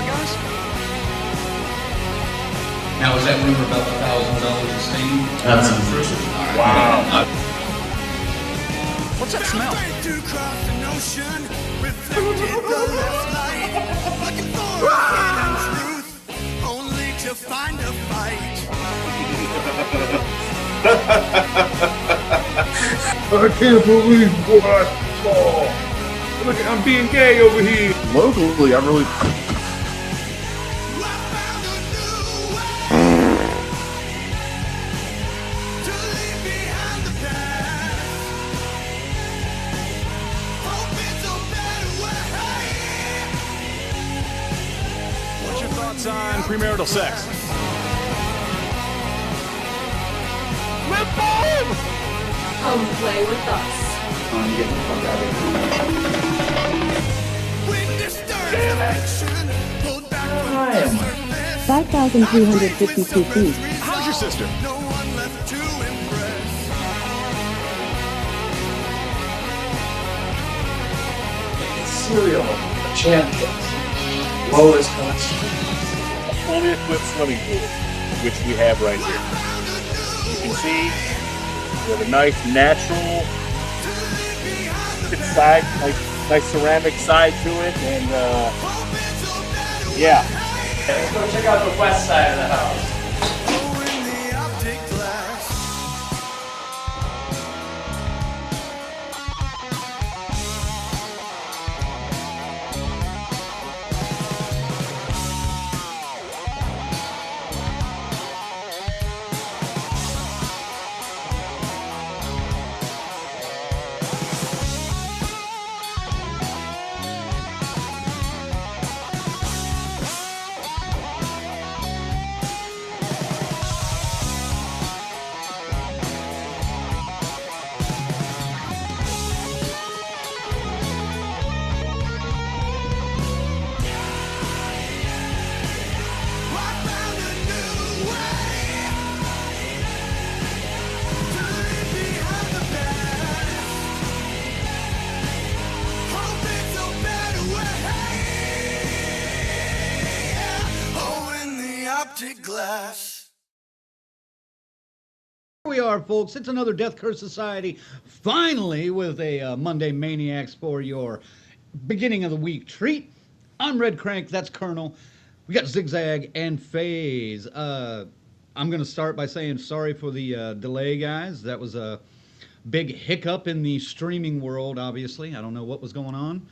guys? Now, is that rumor about the $1,000 of steam? That's intrusive. Wow. What's that smell? I can't believe what I saw. Look, I'm being gay over here. Locally, I'm really. What's your thoughts on premarital sex? Come play with us. I'm getting the fuck out of here. 5,352 feet. How's your sister? Cereal, champions, lowest cost. Fully equipped swimming pool, which we have right here. You can see we have a nice natural side, nice ceramic side to it, and yeah. Let's go check out the west side of the house. Glass. Here we are, folks. It's another Death Curse Society, finally with a Monday Maniacs for your beginning of the week treat. I'm Red Crank, that's Colonel. We got Zigzag and Phase. I'm going to start by saying sorry for the delay, guys. That was a big hiccup in the streaming world, obviously. I don't know what was going on,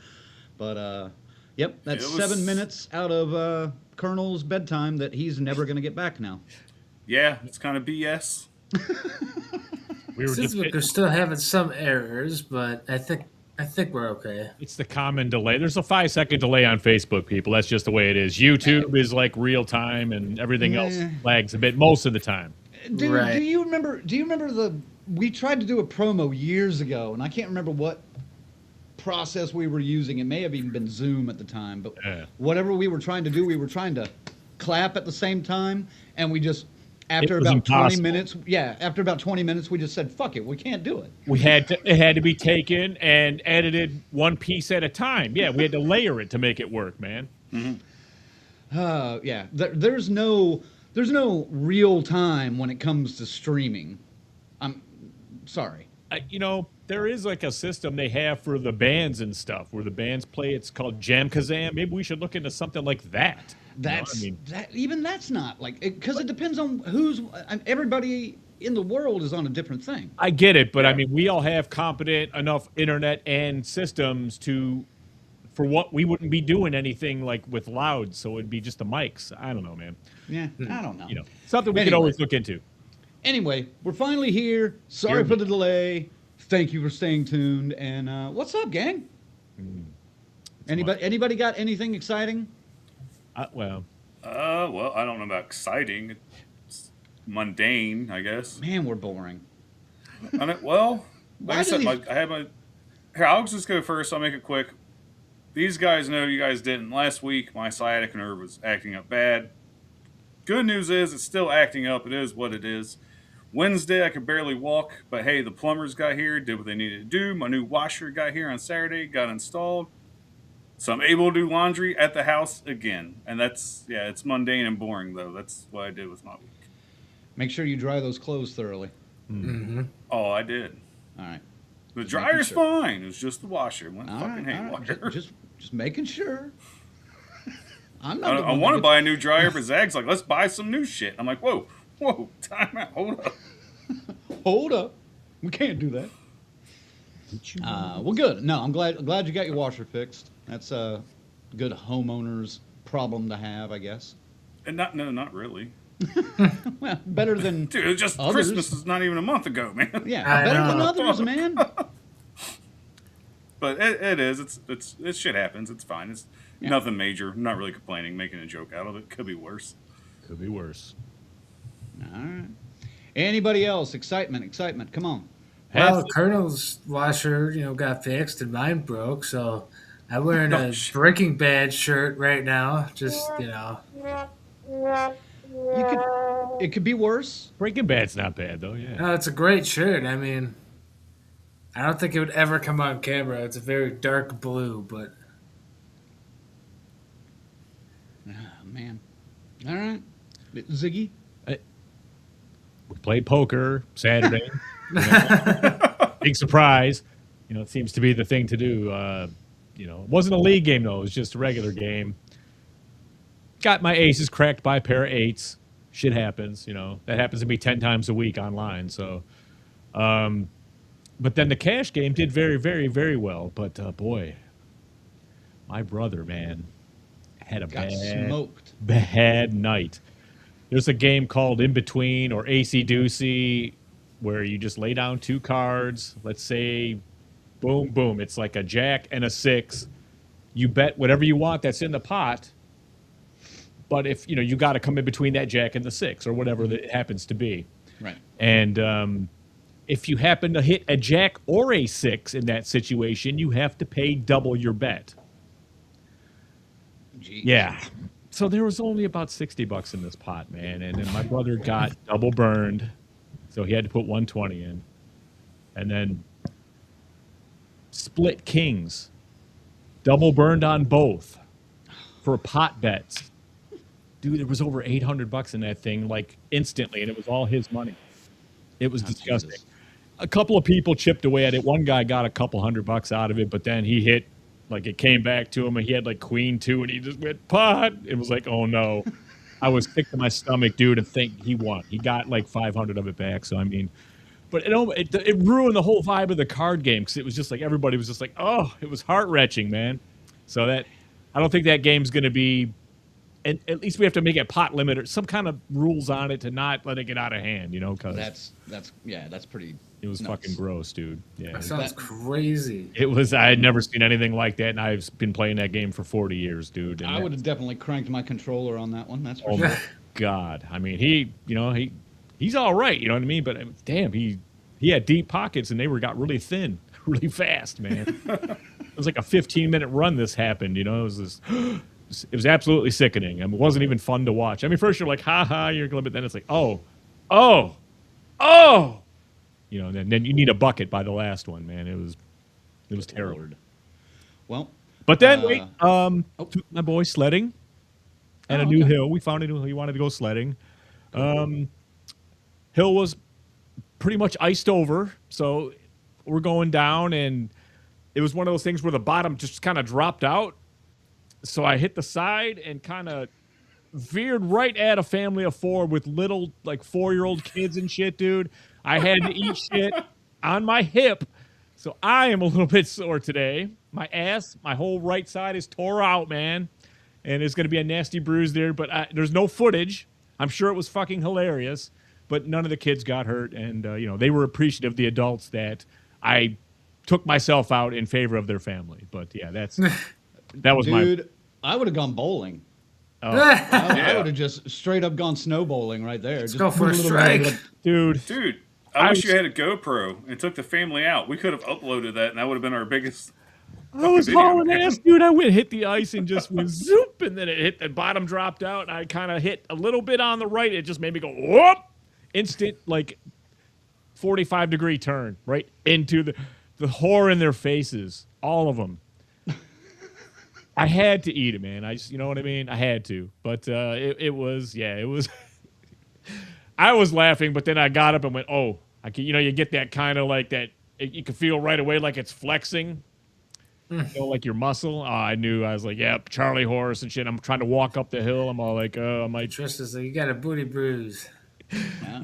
but yep, that's 7 minutes out of Colonel's bedtime that he's never going to get back now. Yeah, it's kind of BS. We're still having some errors, but I think we're okay. It's the common delay. There's a 5-second delay on Facebook, people. That's just the way it is. YouTube is like real time, and everything else lags a bit most of the time. Do you remember we tried to do a promo years ago, and I can't remember what process we were using. It may have even been Zoom at the time, but whatever we were trying to do, we were trying to clap at the same time, and we just after about 20 minutes, after about 20 minutes, we just said, "Fuck it, we can't do it." It had to be taken and edited one piece at a time. Yeah, we had to layer it to make it work, man. There's no real time when it comes to streaming. I'm sorry. There is like a system they have for the bands and stuff where the bands play. It's called Jam Kazam. Maybe we should look into something like that. That's not like, because it depends on everybody in the world is on a different thing. I get it, but I mean, we all have competent enough internet and systems for what we wouldn't be doing anything like with loud, so it'd be just the mics. I don't know, man. Yeah, I don't know. Something we could always look into. Anyway, we're finally here. Sorry for the delay. Thank you for staying tuned. And what's up, gang? Anybody got anything exciting? Well, I don't know about exciting. It's mundane, I guess. Man, we're boring. Here, I'll just go first. I'll make it quick. These guys know you guys didn't. Last week, my sciatic nerve was acting up bad. Good news is it's still acting up. It is what it is. Wednesday, I could barely walk, but hey, the plumbers got here, did what they needed to do. My new washer got here on Saturday, got installed. So I'm able to do laundry at the house again. And that's, yeah, it's mundane and boring, though. That's what I did with my week. Make sure you dry those clothes thoroughly. Mm-hmm. Oh, I did. All right. The dryer's fine. It was just the washer. It went All fucking right, all right. haywire. Just making sure. I'm not. I want to buy a new dryer, but Zag's like, let's buy some new shit. I'm like, whoa, time out, hold up. Hold up. We can't do that. Well, good. No, I'm glad you got your washer fixed. That's a good homeowner's problem to have, I guess. And not really. Well, better than Dude, it's just others. Christmas is not even a month ago, man. Yeah, better than others, man. But it is. It shit happens. It's fine. It's nothing major. I'm not really complaining, making a joke out of it. Could be worse. Could be worse. All right. Anybody else? Excitement. Come on. Well, Colonel's washer, got fixed and mine broke, so I'm wearing a Breaking Bad shirt right now. Just, It could be worse. Breaking Bad's not bad though. Yeah. No, it's a great shirt. I mean, I don't think it would ever come on camera. It's a very dark blue, but. Oh, man. All right. Ziggy? We played poker Saturday. Big surprise. It seems to be the thing to do. It wasn't a league game, though. It was just a regular game. Got my aces cracked by a pair of eights. Shit happens. That happens to me 10 times a week online. So, but then the cash game did very, very, very well. But, boy, my brother, man, had a bad night. There's a game called In Between or AC Doocy where you just lay down 2 cards. Let's say, boom, boom. It's like a jack and a 6. You bet whatever you want that's in the pot. But if, you got to come in between that jack and the 6 or whatever that it happens to be. Right. And if you happen to hit a jack or a 6 in that situation, you have to pay double your bet. Jeez. Yeah. So there was only about $60 in this pot, man. And then my brother got double burned. So he had to put 120 in. And then split kings. Double burned on both for pot bets. Dude, there was over $800 in that thing, like instantly, and it was all his money. It was disgusting. Jesus. A couple of people chipped away at it. One guy got a couple $100 out of it, but then he hit, like it came back to him, and he had like queen 2, and he just went pot. It was like, oh no. I was sick to my stomach, dude, and think he won. He got like 500 of it back. So I mean, but it ruined the whole vibe of the card game because it was just like everybody was just like, oh, it was heart wrenching, man. So that I don't think that game's going to be. And at least we have to make it pot limit or some kind of rules on it to not let it get out of hand, because that's pretty. It was nuts. Fucking gross, dude. Yeah, that sounds crazy. It was. I had never seen anything like that, and I've been playing that game for 40 years, dude. And I would have definitely cranked my controller on that one. That's for sure. My God, I mean, he's all right, you know what I mean? But damn, he had deep pockets, and they got really thin, really fast, man. It was like a 15-minute run. This happened, It was this. It was absolutely sickening. I mean, it wasn't even fun to watch. I mean, first you're like, ha ha, you're going, but then it's like, oh. And then you need a bucket by the last one, man. It was terrible. Lord. Well, but then took my boy sledding and a new hill. We found a new hill. He wanted to go sledding. Hill was pretty much iced over, so we're going down, and it was one of those things where the bottom just kind of dropped out. So I hit the side and kind of veered right at a family of 4 with little, like, 4-year-old kids and shit, dude. I had to eat shit on my hip. So I am a little bit sore today. My ass, my whole right side is tore out, man. And there's going to be a nasty bruise there. But there's no footage. I'm sure it was fucking hilarious. But none of the kids got hurt. And, they were appreciative, the adults, that I took myself out in favor of their family. But, yeah, that was Dude, I would have gone bowling. Oh. I would have just straight up gone snow bowling right there. Just go for a strike. Dude, I wish you had a GoPro and took the family out. We could have uploaded that, and that would have been our biggest. I was hauling ass, dude. I hit the ice and just went zoop, and then it hit the bottom, dropped out, and I kind of hit a little bit on the right. It just made me go whoop, instant like 45-degree turn right into the horror in their faces, all of them. I had to eat it, man. I just, you know what I mean? I had to. But it was, yeah, it was. I was laughing, but then I got up and went, oh, I can, you get that kind of like that. You can feel right away like it's flexing. Like your muscle. I knew. I was like, yeah, Charlie horse and shit. I'm trying to walk up the hill. I'm all like, I might. Tristan's like, you got a booty bruise. Yeah.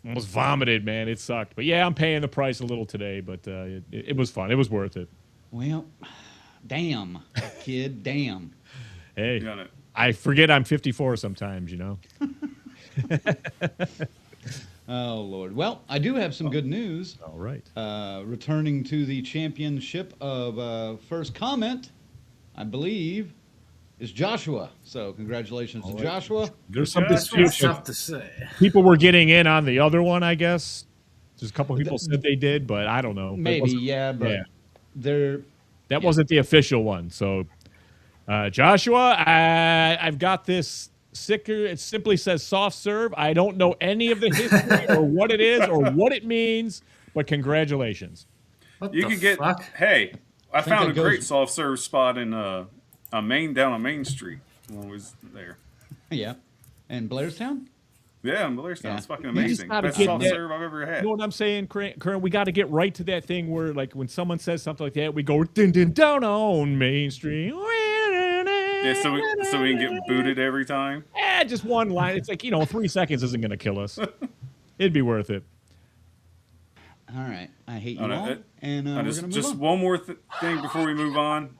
Almost vomited, man. It sucked. But yeah, I'm paying the price a little today, but it was fun. It was worth it. Well, damn, kid, damn. Hey, I forget I'm 54 sometimes, Oh, Lord. Well, I do have some good news. All right. Returning to the championship of First Comment, I believe, is Joshua. So congratulations to Joshua. There's some Tough to say. People were getting in on the other one, I guess. There's a couple people said they did, but I don't know. Maybe, yeah, but that wasn't the official one. So, Joshua, I've got this sticker. It simply says soft serve. I don't know any of the history or what it is or what it means, but congratulations. You can get. Hey, I found a great soft serve spot in down on Main Street when I was there. Yeah, and Blairstown. Yeah, in Blairstown. It's fucking amazing. Best soft serve I've ever had. You know what I'm saying, Kern? We got to get right to that thing where, like, when someone says something like that, we go din din down on Main Street. Yeah, so we can get booted every time. Just one line. It's like 3 seconds isn't going to kill us. It'd be worth it. All right, I hate you all. And just one more thing before we move on.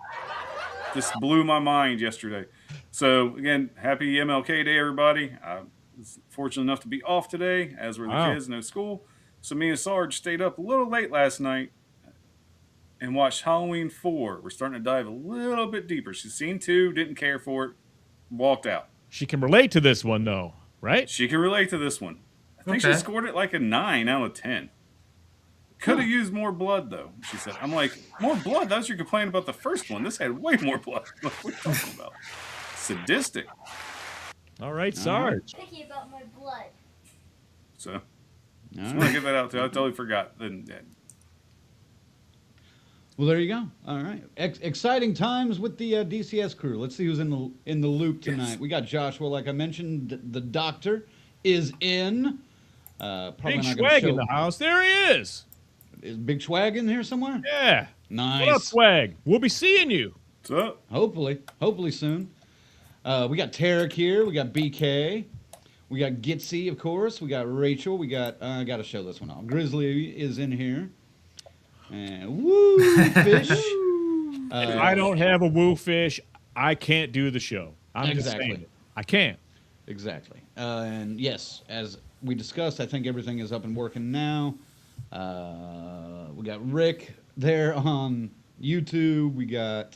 Just blew my mind yesterday. So again, happy MLK Day, everybody. I was fortunate enough to be off today, as were the kids, no school. So me and Sarge stayed up a little late last night and watched Halloween 4. We're starting to dive a little bit deeper. She's seen 2, didn't care for it, walked out. She can relate to this one, though, right? She can relate to this one. I think she scored it like a 9 out of 10. Could have used more blood, though, she said. I'm like, more blood? That's your complaint about the first one. This had way more blood. What are you talking about? Sadistic. All right, Sarge. Thinking about my blood. So, just want to get that out, too. I totally forgot. Well, there you go. All right, exciting times with the DCS crew. Let's see who's in the loop tonight. Yes. We got Joshua, like I mentioned. The doctor is in. Big Swag in the house. There he is. Is Big Swag in here somewhere? Yeah. Nice. What up, Swag? We'll be seeing you. What's up? Hopefully soon. We got Tarek here. We got BK. We got Gitsy, of course. We got Rachel. We got. I got to show this one off. Grizzly is in here. And woo fish. If I don't have a woo fish, I can't do the show. I'm just saying it. I can't. Exactly. And yes, as we discussed, I think everything is up and working now. We got Rick there on YouTube. We got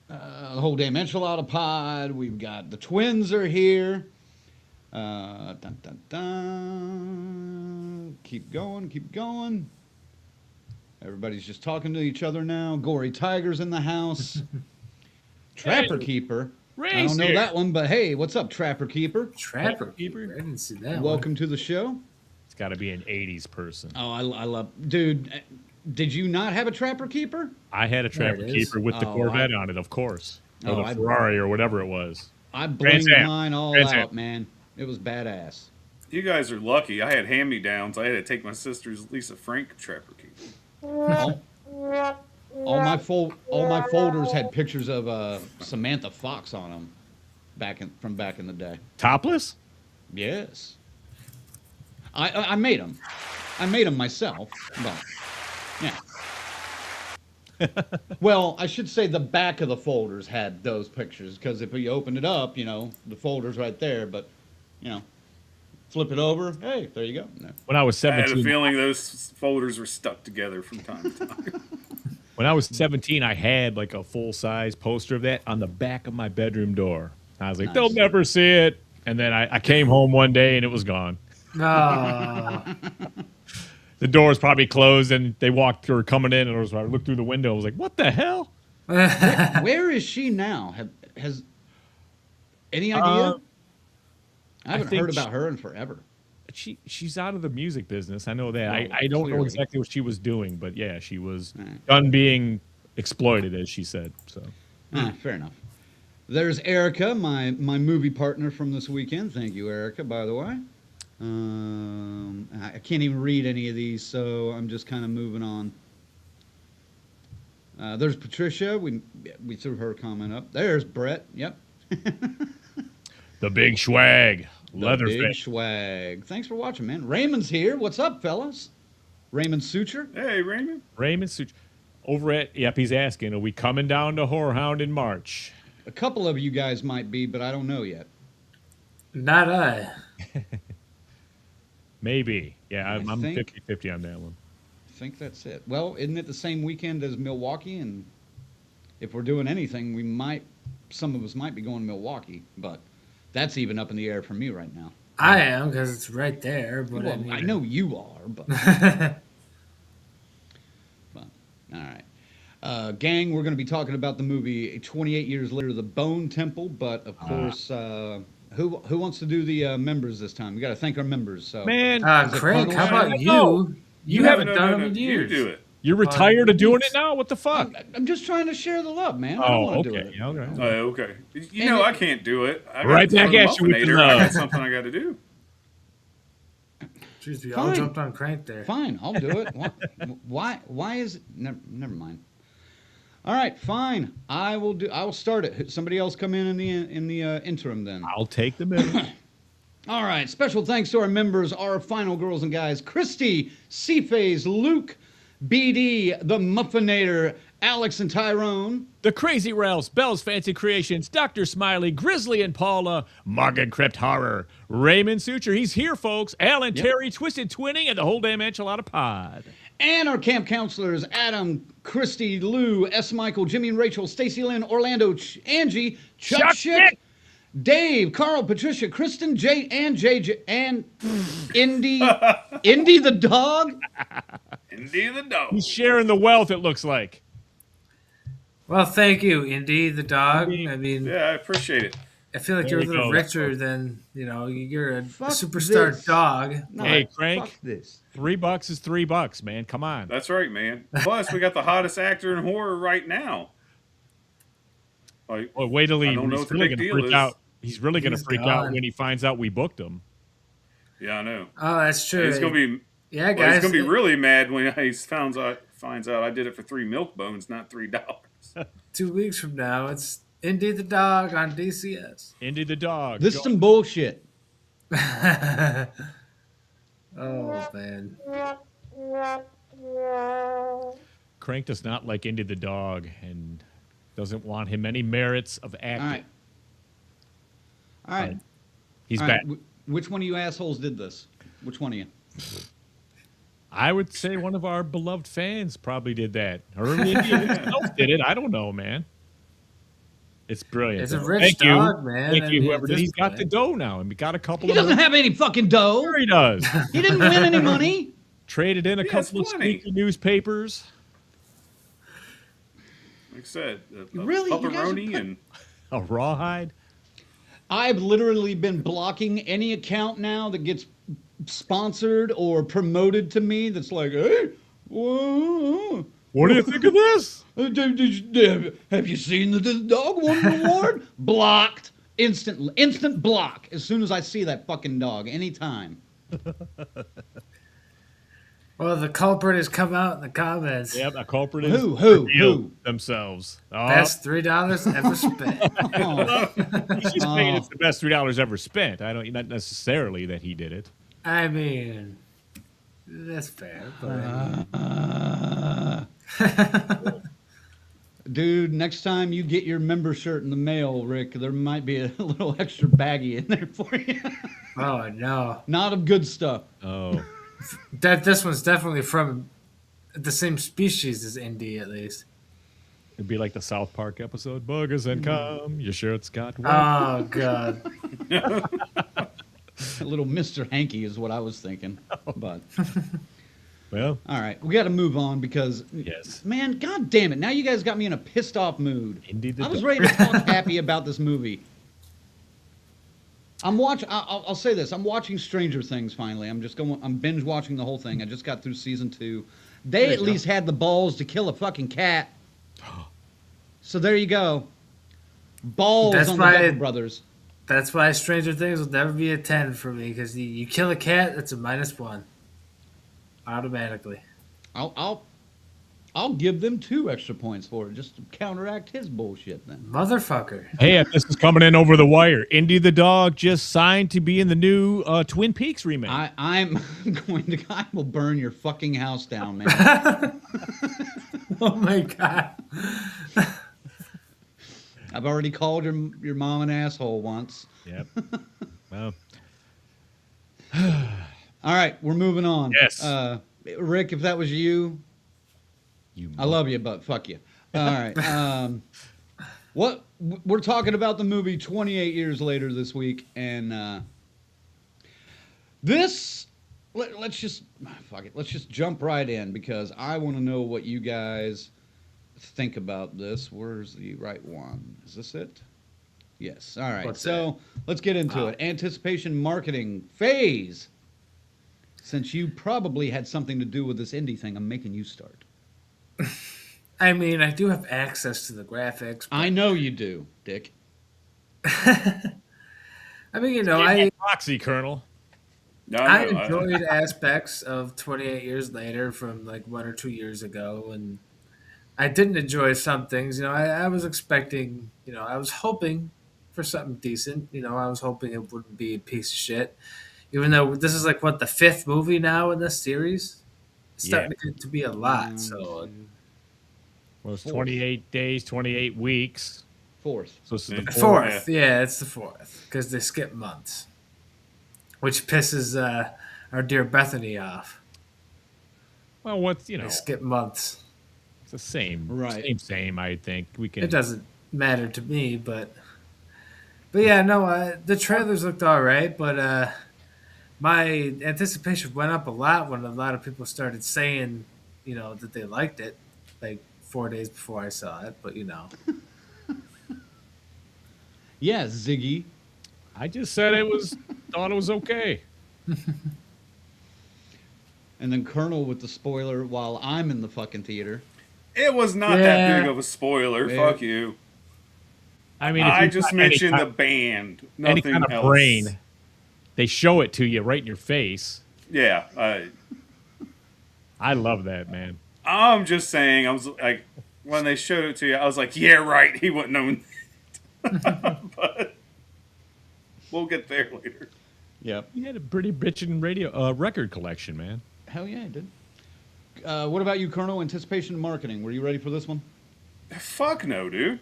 the whole damn enchilada pod. We've got the twins are here. Dun, dun, dun. Keep going. Everybody's just talking to each other now. Gory Tiger's in the house. Trapper Keeper. Ray's I don't know here. that one, but hey, what's up, Trapper Keeper? Trapper Keeper? I didn't see that. Welcome to the show. It's got to be an 80s person. Oh, I love... Dude, did you not have a Trapper Keeper? I had a Trapper Keeper with the Corvette on it, of course. Or the Ferrari or whatever it was. I blinged mine all out, man. It was badass. You guys are lucky. I had hand-me-downs. I had to take my sister's Lisa Frank Trapper Keeper. All my folders had pictures of Samantha Fox on them from back in the day. Topless? Yes. I made them. I made them myself, but yeah. Well, I should say the back of the folders had those pictures because if you open it up, the folder's right there. But flip it over. Hey, there you go. No. When I was 17, I had a feeling those folders were stuck together from time to time. When I was 17, I had like a full-size poster of that on the back of my bedroom door. I was like, they'll never see it. And then I came home one day and it was gone. No. The door was probably closed and they were coming in and I looked through the window. I was like, what the hell? Where is she now? Has any idea? I haven't heard about her in forever. She's out of the music business. I know that. I don't know exactly what she was doing, but yeah, she was done being exploited, as she said. So, fair enough. There's Erica, my movie partner from this weekend. Thank you, Erica, by the way. I can't even read any of these, so I'm just kind of moving on. There's Patricia. We threw her comment up. There's Brett. Yep. the big swag. Big Leatherface. swag. Thanks for watching, man. Raymond's here. What's up, fellas? Raymond Suture. Hey, Raymond. Raymond Such. Over at, yep, he's asking, are we coming down to Whorehound in March? A couple of you guys might be, but I don't know yet. Not I. Maybe. Yeah, I'm think- 50-50 on that one. I think that's it. Well, isn't it the same weekend as Milwaukee? And if we're doing anything, some of us might be going to Milwaukee, but that's even up in the air for me right now. I am, because it's right there. But Well, I know you are, but... But, all right. Gang, we're going to be talking about the movie 28 Years Later, The Bone Temple, but of course, who wants to do the members this time? We got to thank our members. So, Man, Craig, how about No. you? You haven't done them in You years. do it. you're retired of doing it now? What the fuck? I'm just trying to share the love, man. I don't Oh, want to do okay. it. Yeah, okay. Oh, okay. You know I can't do it. I got Right to back throw at you with the Muffinator. I love. got something I got to do. Jeez, we all Fine. jumped on Crank there. Fine, I'll do it. Why is it? Never mind. All right, fine. I will start it. Somebody else come in the interim then. I'll take the minute. All right. Special thanks to our members, our final girls and guys: Christy, Seaface, Luke, BD, the Muffinator, Alex and Tyrone. The Crazy Ralphs, Bell's Fancy Creations, Dr. Smiley, Grizzly and Paula, Morgan Crypt Horror, Raymond Suture, he's here, folks, Alan, Terry, Twisted Twinning, and the whole damn enchilada pod. And our camp counselors: Adam, Christy, Lou, S. Michael, Jimmy and Rachel, Stacy Lynn, Orlando, Angie, Chuck Schick, Dave, Carl, Patricia, Kristen, Jay, and JJ, and Indy, Indy the dog. Indy the dog. He's sharing the wealth, it looks like. Well, thank you, Indy the dog. I mean, Yeah, I appreciate it. I feel like There you're a you little go. richer than, you're a Fuck superstar this. dog. No, Hey, Crank, fuck this. $3 is $3, man. Come on. That's right, man. Plus, we got the hottest actor in horror right now. Like, Well, wait till I don't know he's what the really big going to deal freak is. out. He's really going to He's freak out gone. when he finds out we booked him. yeah, I know. Oh, that's true. He's gonna be. Yeah, Well, guys. he's gonna be really mad when he finds out I did it for 3 milk bones, not $3. 2 weeks from now, it's Indy the dog on DCS. Indy the dog. This is some bullshit. Oh, man. Crank does not like Indy the dog and doesn't want him any merits of acting. All right. He's All back. right. Which one of you assholes did this? Which one of you? I would say one of our beloved fans probably did that. Or maybe himself did it. I don't know, man. It's brilliant. It's a though. rich Thank dog, you. man. Thank I you, mean, whoever at did. this He's got the point. dough now, and we got a couple He of doesn't them. have any fucking dough. Sure he does. He didn't win any money. Traded in a He has couple of plenty. sneaky newspapers. Like I said, a Really? You guys are pepperoni put- and A rawhide. I've literally been blocking any account now that gets sponsored or promoted to me that's like, hey, whoa, What do you think of this? have you seen that this dog won an award? Blocked. Instant block as soon as I see that fucking dog, anytime. Well, the culprit has come out in the comments. Yep, a culprit is Who? themselves. Oh, Best $3 ever spent. Oh, he's just saying it's the best $3 ever spent. I don't not necessarily that he did it. I mean, that's fair. But dude, next time you get your member shirt in the mail, Rick, there might be a little extra baggie in there for you. oh no, Not of good stuff. Oh, this one's definitely from the same species as Indy, at least. it'd be like the South Park episode. Buggers and come, your shirt's got one. Oh god. A little Mr. Hanky is what I was thinking. But Well, all right, we got to move on because, yes. man, god damn it! Now you guys got me in a pissed off mood. Indeed, I was ready to talk happy about this movie. I'll say this: I'm watching Stranger Things finally. I'm binge watching the whole thing. I just got through season 2. They at least had the balls to kill a fucking cat. So there you go. Balls That's on the why- Duffer Brothers. That's why Stranger Things will never be a 10 for me, because you kill a cat, it's a -1. Automatically. I'll give them 2 extra points for it, just to counteract his bullshit then. Motherfucker. Hey, this is coming in over the wire. Indy the dog just signed to be in the new Twin Peaks remake. I will burn your fucking house down, man. Oh my God. I've already called your mom an asshole once. Yep. Well. All right, we're moving on. Yes. Rick, if that was you, I love you, but fuck you. All right. What we're talking about the movie 28 Years Later this week, and let's just fuck it. Let's just jump right in because I want to know what you guys think about this. Where's the right one? Is this it? Yes. All right. So let's get into it. Anticipation marketing phase. Since you probably had something to do with this indie thing, I'm making you start. I mean, I do have access to the graphics. I know you do, Dick. I mean, you know, Proxy, Colonel. I enjoyed aspects of 28 Years Later from like 1 or 2 years ago, and I didn't enjoy some things. You know, I was expecting, you know, I was hoping for something decent. You know, I was hoping it wouldn't be a piece of shit. Even though this is like, what, the 5th movie now in this series? It's starting to get to be a lot. So, well, it's 28 days, 28 weeks. 4th. So this is the 4th. Yeah, it's the 4th because they skip months, which pisses our dear Bethany off. Well, what's, you know, they skip months. It's the same, right? Same. I think we can. It doesn't matter to me, but yeah, no. The trailers looked all right, but my anticipation went up a lot when a lot of people started saying, you know, that they liked it, like 4 days before I saw it. But you know, yeah, Ziggy. I just said thought it was okay. And then Colonel with the spoiler while I'm in the fucking theater. It was not that big of a spoiler. Yeah. Fuck you. I mean, I just mentioned the band. Nothing any kind of else. brain. They show it to you right in your face. Yeah. I love that, man. I'm just saying, I was like, when they showed it to you, I was like, yeah, right. He wouldn't know. But we'll get there later. Yep. You had a pretty bitchin' record collection, man. Hell yeah, I did. What about you, Colonel? Anticipation and marketing. Were you ready for this one? Fuck no, dude.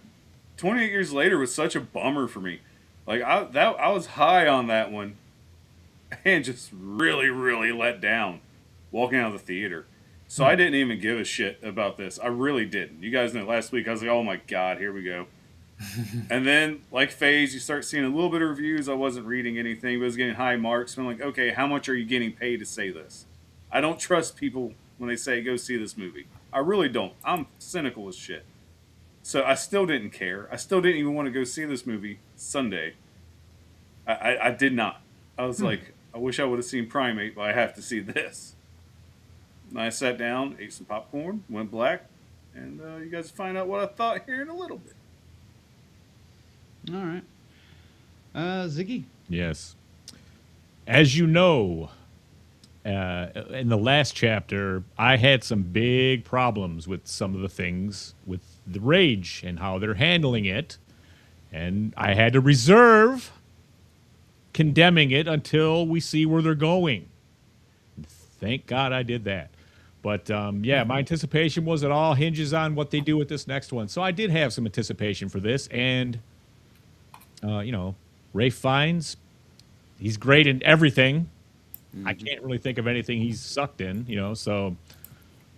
28 Years Later was such a bummer for me. Like, I was high on that one. And just really, really let down walking out of the theater. So I didn't even give a shit about this. I really didn't. You guys know last week I was like, oh my God, here we go. And then, like Phase, you start seeing a little bit of reviews. I wasn't reading anything, but it was getting high marks. So I'm like, okay, how much are you getting paid to say this? I don't trust people when they say, go see this movie. I really don't. I'm cynical as shit. So I still didn't care. I still didn't even want to go see this movie Sunday. I did not. I was like, I wish I would have seen Primate, but I have to see this. And I sat down, ate some popcorn, went black, and you guys find out what I thought here in a little bit. All right. Ziggy. Yes. As you know, in the last chapter, I had some big problems with some of the things with the Rage and how they're handling it. And I had to reserve condemning it until we see where they're going. Thank God I did that. But, yeah, my anticipation was it all hinges on what they do with this next one. So I did have some anticipation for this. And, you know, Ralph Fiennes, he's great in everything. I can't really think of anything he's sucked in, you know. So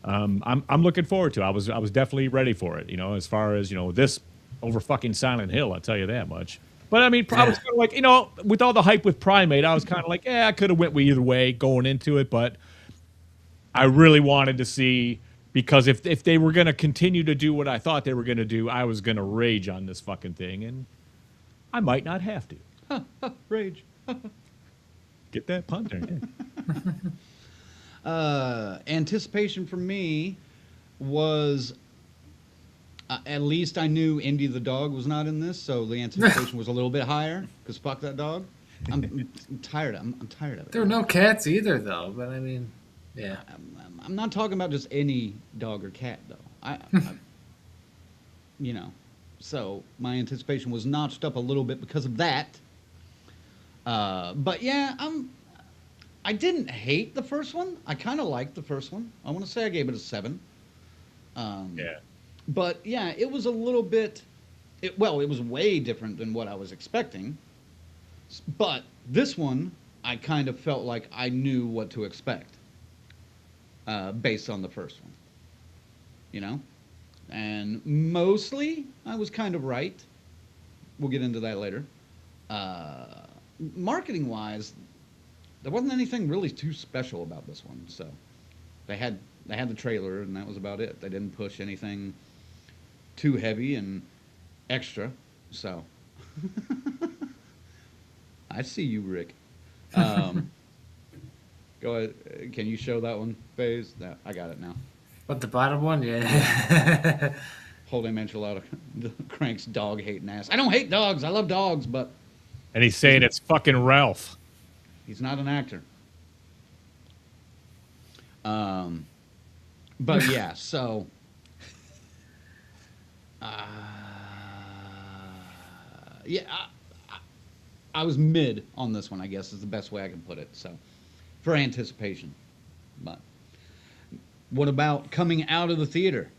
I'm looking forward to it. I was definitely ready for it, you know, as far as, you know, this over fucking Silent Hill, I'll tell you that much. But, I mean, I was kind of like, you know, with all the hype with Primate, I was kind of like, yeah, I could have went with either way going into it. But I really wanted to see, because if they were going to continue to do what I thought they were going to do, I was going to rage on this fucking thing. And I might not have to. Rage. Get that pun there. Anticipation for me was At least I knew Indy the dog was not in this, so the anticipation was a little bit higher. Because fuck that dog. I'm tired. I'm tired of it. There were no cats either, though. But I mean, yeah. I'm not talking about just any dog or cat, though. You know, so my anticipation was notched up a little bit because of that. But yeah, I didn't hate the first one. I kind of liked the first one. I want to say I gave it a 7. Yeah. But yeah, it was a little bit. It was way different than what I was expecting. But this one, I kind of felt like I knew what to expect based on the first one. You know? And mostly, I was kind of right. We'll get into that later. Marketing-wise, there wasn't anything really too special about this one. So they had the trailer, and that was about it. They didn't push anything too heavy and extra. So I see you, Rick. Go ahead. Can you show that one, FaZe? I got it now. But the bottom one, yeah. Holding enchilada, Crank's dog hating ass. I don't hate dogs. I love dogs, but. And he's saying it's fucking Ralph. He's not an actor. But yeah, so. Yeah, I was mid on this one, I guess, is the best way I can put it. So, for anticipation. But what about coming out of the theater?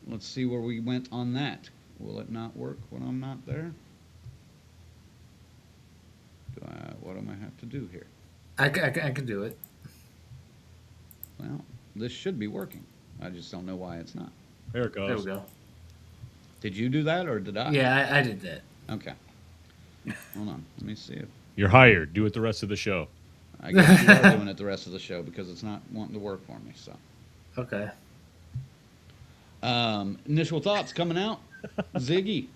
Let's see where we went on that. Will it not work when I'm not there? What do I have to do here? I can do it. Well, this should be working. I just don't know why it's not. There it goes. There we go. Did you do that or did I? Yeah, I did that. Okay. Hold on. Let me see if. You're hired. Do it the rest of the show. I guess you are doing it the rest of the show because it's not wanting to work for me. So. Okay. Initial thoughts coming out, Ziggy.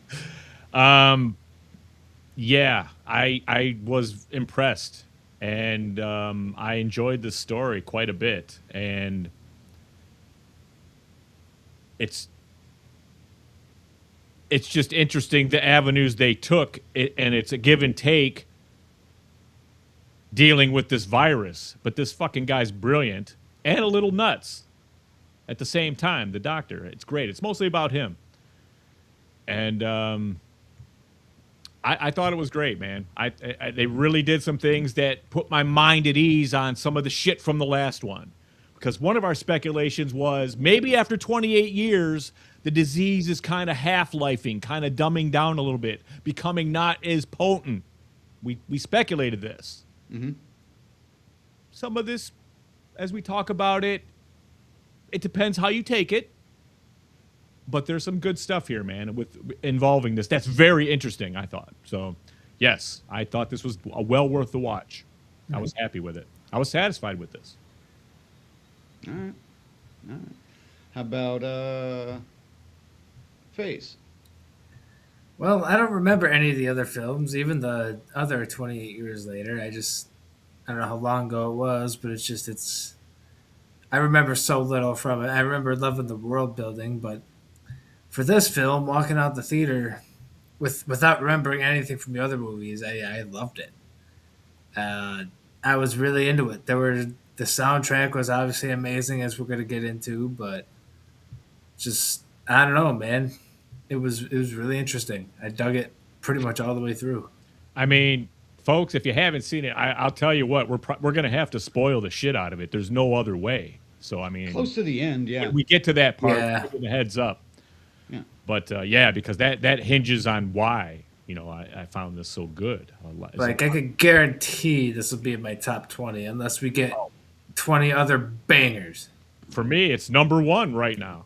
Yeah, I was impressed, and I enjoyed the story quite a bit, and it's just interesting the avenues they took, and it's a give and take dealing with this virus. But this fucking guy's brilliant and a little nuts at the same time. The doctor, it's great. It's mostly about him, and I thought it was great, man. They really did some things that put my mind at ease on some of the shit from the last one. Because one of our speculations was maybe after 28 years, the disease is kind of half-lifing, kind of dumbing down a little bit, becoming not as potent. We speculated this. Mm-hmm. Some of this, as we talk about it, it depends how you take it. But there's some good stuff here, man, with involving this. That's very interesting, I thought. So, yes, I thought this was well worth the watch. I was happy with it. I was satisfied with this. All right. How about FaZe? Well, I don't remember any of the other films, even the other 28 years later. I don't know how long ago it was, but I remember so little from it. I remember loving the world building, but for this film, walking out the theater without remembering anything from the other movies, I loved it. I was really into it. The soundtrack was obviously amazing, as we're going to get into, but just, I don't know, man. It was really interesting. I dug it pretty much all the way through. I mean, folks, if you haven't seen it, I'll tell you what, we're going to have to spoil the shit out of it. There's no other way. So, I mean, Close to the end, yeah. when we get to that part, Yeah. give it a heads up. Yeah. But, yeah, because that hinges on why, I found this so good. I could guarantee this will be in my top 20 unless we get 20 other bangers. For me, it's number 1 right now.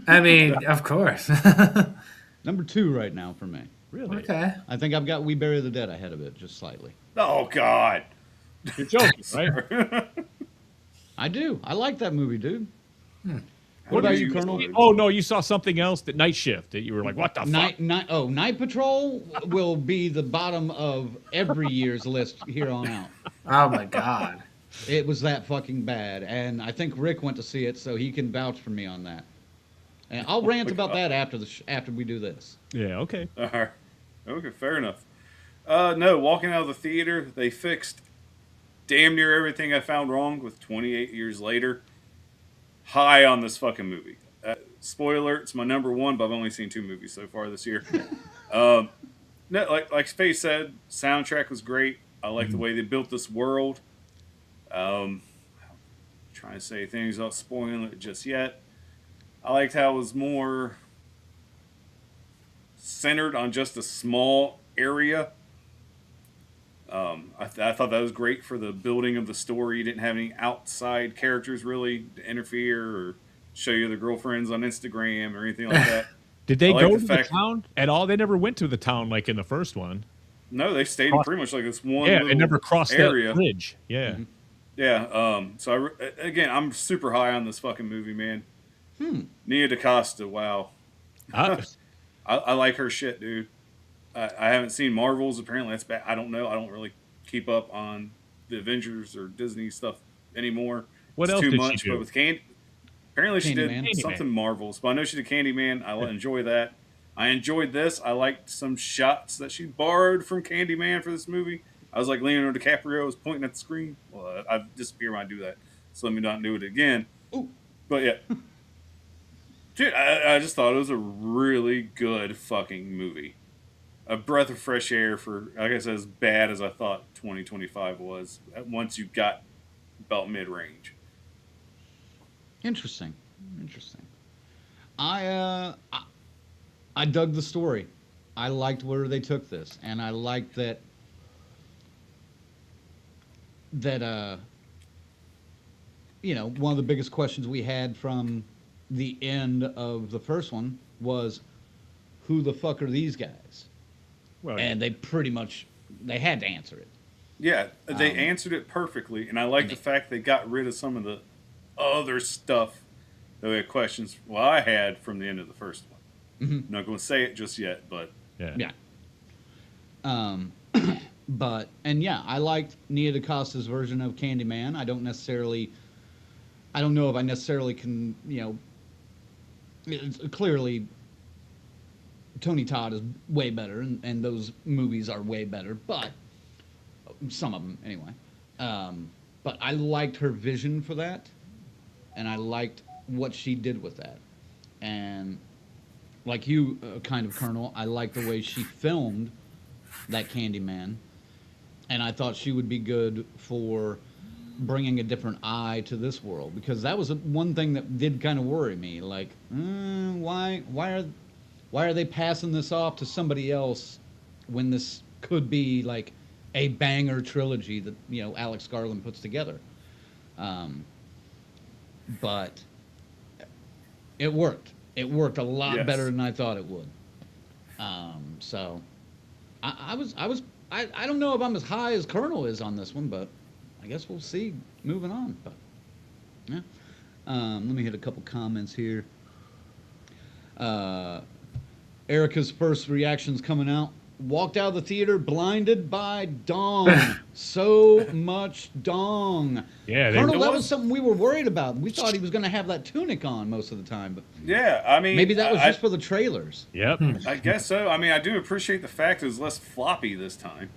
I mean, of course. Number 2 right now for me. Really? Okay. I think I've got We Bury the Dead ahead of it, just slightly. Oh, God. You're joking, right? I do. I like that movie, dude. What about you, Colonel? Oh, no, you saw something else, that Night Shift, that you were like, what the fuck? Night Patrol will be the bottom of every year's list here on out. Oh, my God. It was that fucking bad. And I think Rick went to see it, so he can vouch for me on that. And I'll rant about that after we do this. Yeah, okay. All right. Okay, fair enough. No, walking out of the theater, they fixed damn near everything I found wrong with 28 years later. High on this fucking movie. Spoiler, it's my number one, but I've only seen 2 movies so far this year. No, like Faye said, soundtrack was great. I like the way they built this world. Trying to say things without spoiling it just yet. I liked how it was more centered on just a small area. I thought that was great for the building of the story. You didn't have any outside characters really to interfere or show you their girlfriends on Instagram or anything like that. Did they go to the town at all? They never went to the town like in the first one. No, they stayed in pretty much like this one little never crossed area. That bridge. Yeah. Mm-hmm. Yeah. So, again, I'm super high on this fucking movie, man. Nia DaCosta, wow. I like her shit, dude. I haven't seen Marvels. Apparently, that's bad. I don't know. I don't really keep up on the Avengers or Disney stuff anymore. What it's else too did much, she do? But with apparently she did Candyman. something Marvels. But I know she did Candyman. I enjoy that. I enjoyed this. I liked some shots that she borrowed from Candyman for this movie. I was like Leonardo DiCaprio was pointing at the screen. Well, I disappear when I do that, so let me not do it again. Ooh. But yeah. Dude, I just thought it was a really good fucking movie. A breath of fresh air for, like I said, as bad as I thought 2025 was once you got about mid-range. Interesting. I dug the story. I liked where they took this, and I liked that one of the biggest questions we had from the end of the first one was, who the fuck are these guys? Well, and they had to answer it. Yeah, they answered it perfectly, and I like the fact they got rid of some of the other stuff that we had questions. Well, I had from the end of the first one. Mm-hmm. I'm not going to say it just yet, but yeah. But I liked Nia DaCosta's version of Candyman. I don't know if I necessarily can, clearly Tony Todd is way better, and those movies are way better, but some of them anyway. But I liked her vision for that, and I liked what she did with that. And like you, kind of, Colonel, I liked the way she filmed that Candyman, and I thought she would be good for bringing a different eye to this world, because that was one thing that did kind of worry me. Like, why are they passing this off to somebody else when this could be like a banger trilogy that Alex Garland puts together? But it worked. It worked a lot better than I thought it would. So I don't know if I'm as high as Colonel is on this one, but I guess we'll see moving on. But yeah, let me hit a couple comments here. Erica's first reactions coming out. Walked out of the theater blinded by dong. So much dong. Yeah, Colonel, that was something we were worried about. We thought he was going to have that tunic on most of the time, but yeah, I mean, maybe that was just for the trailers. Yep. I guess so. I mean, I do appreciate the fact it was less floppy this time.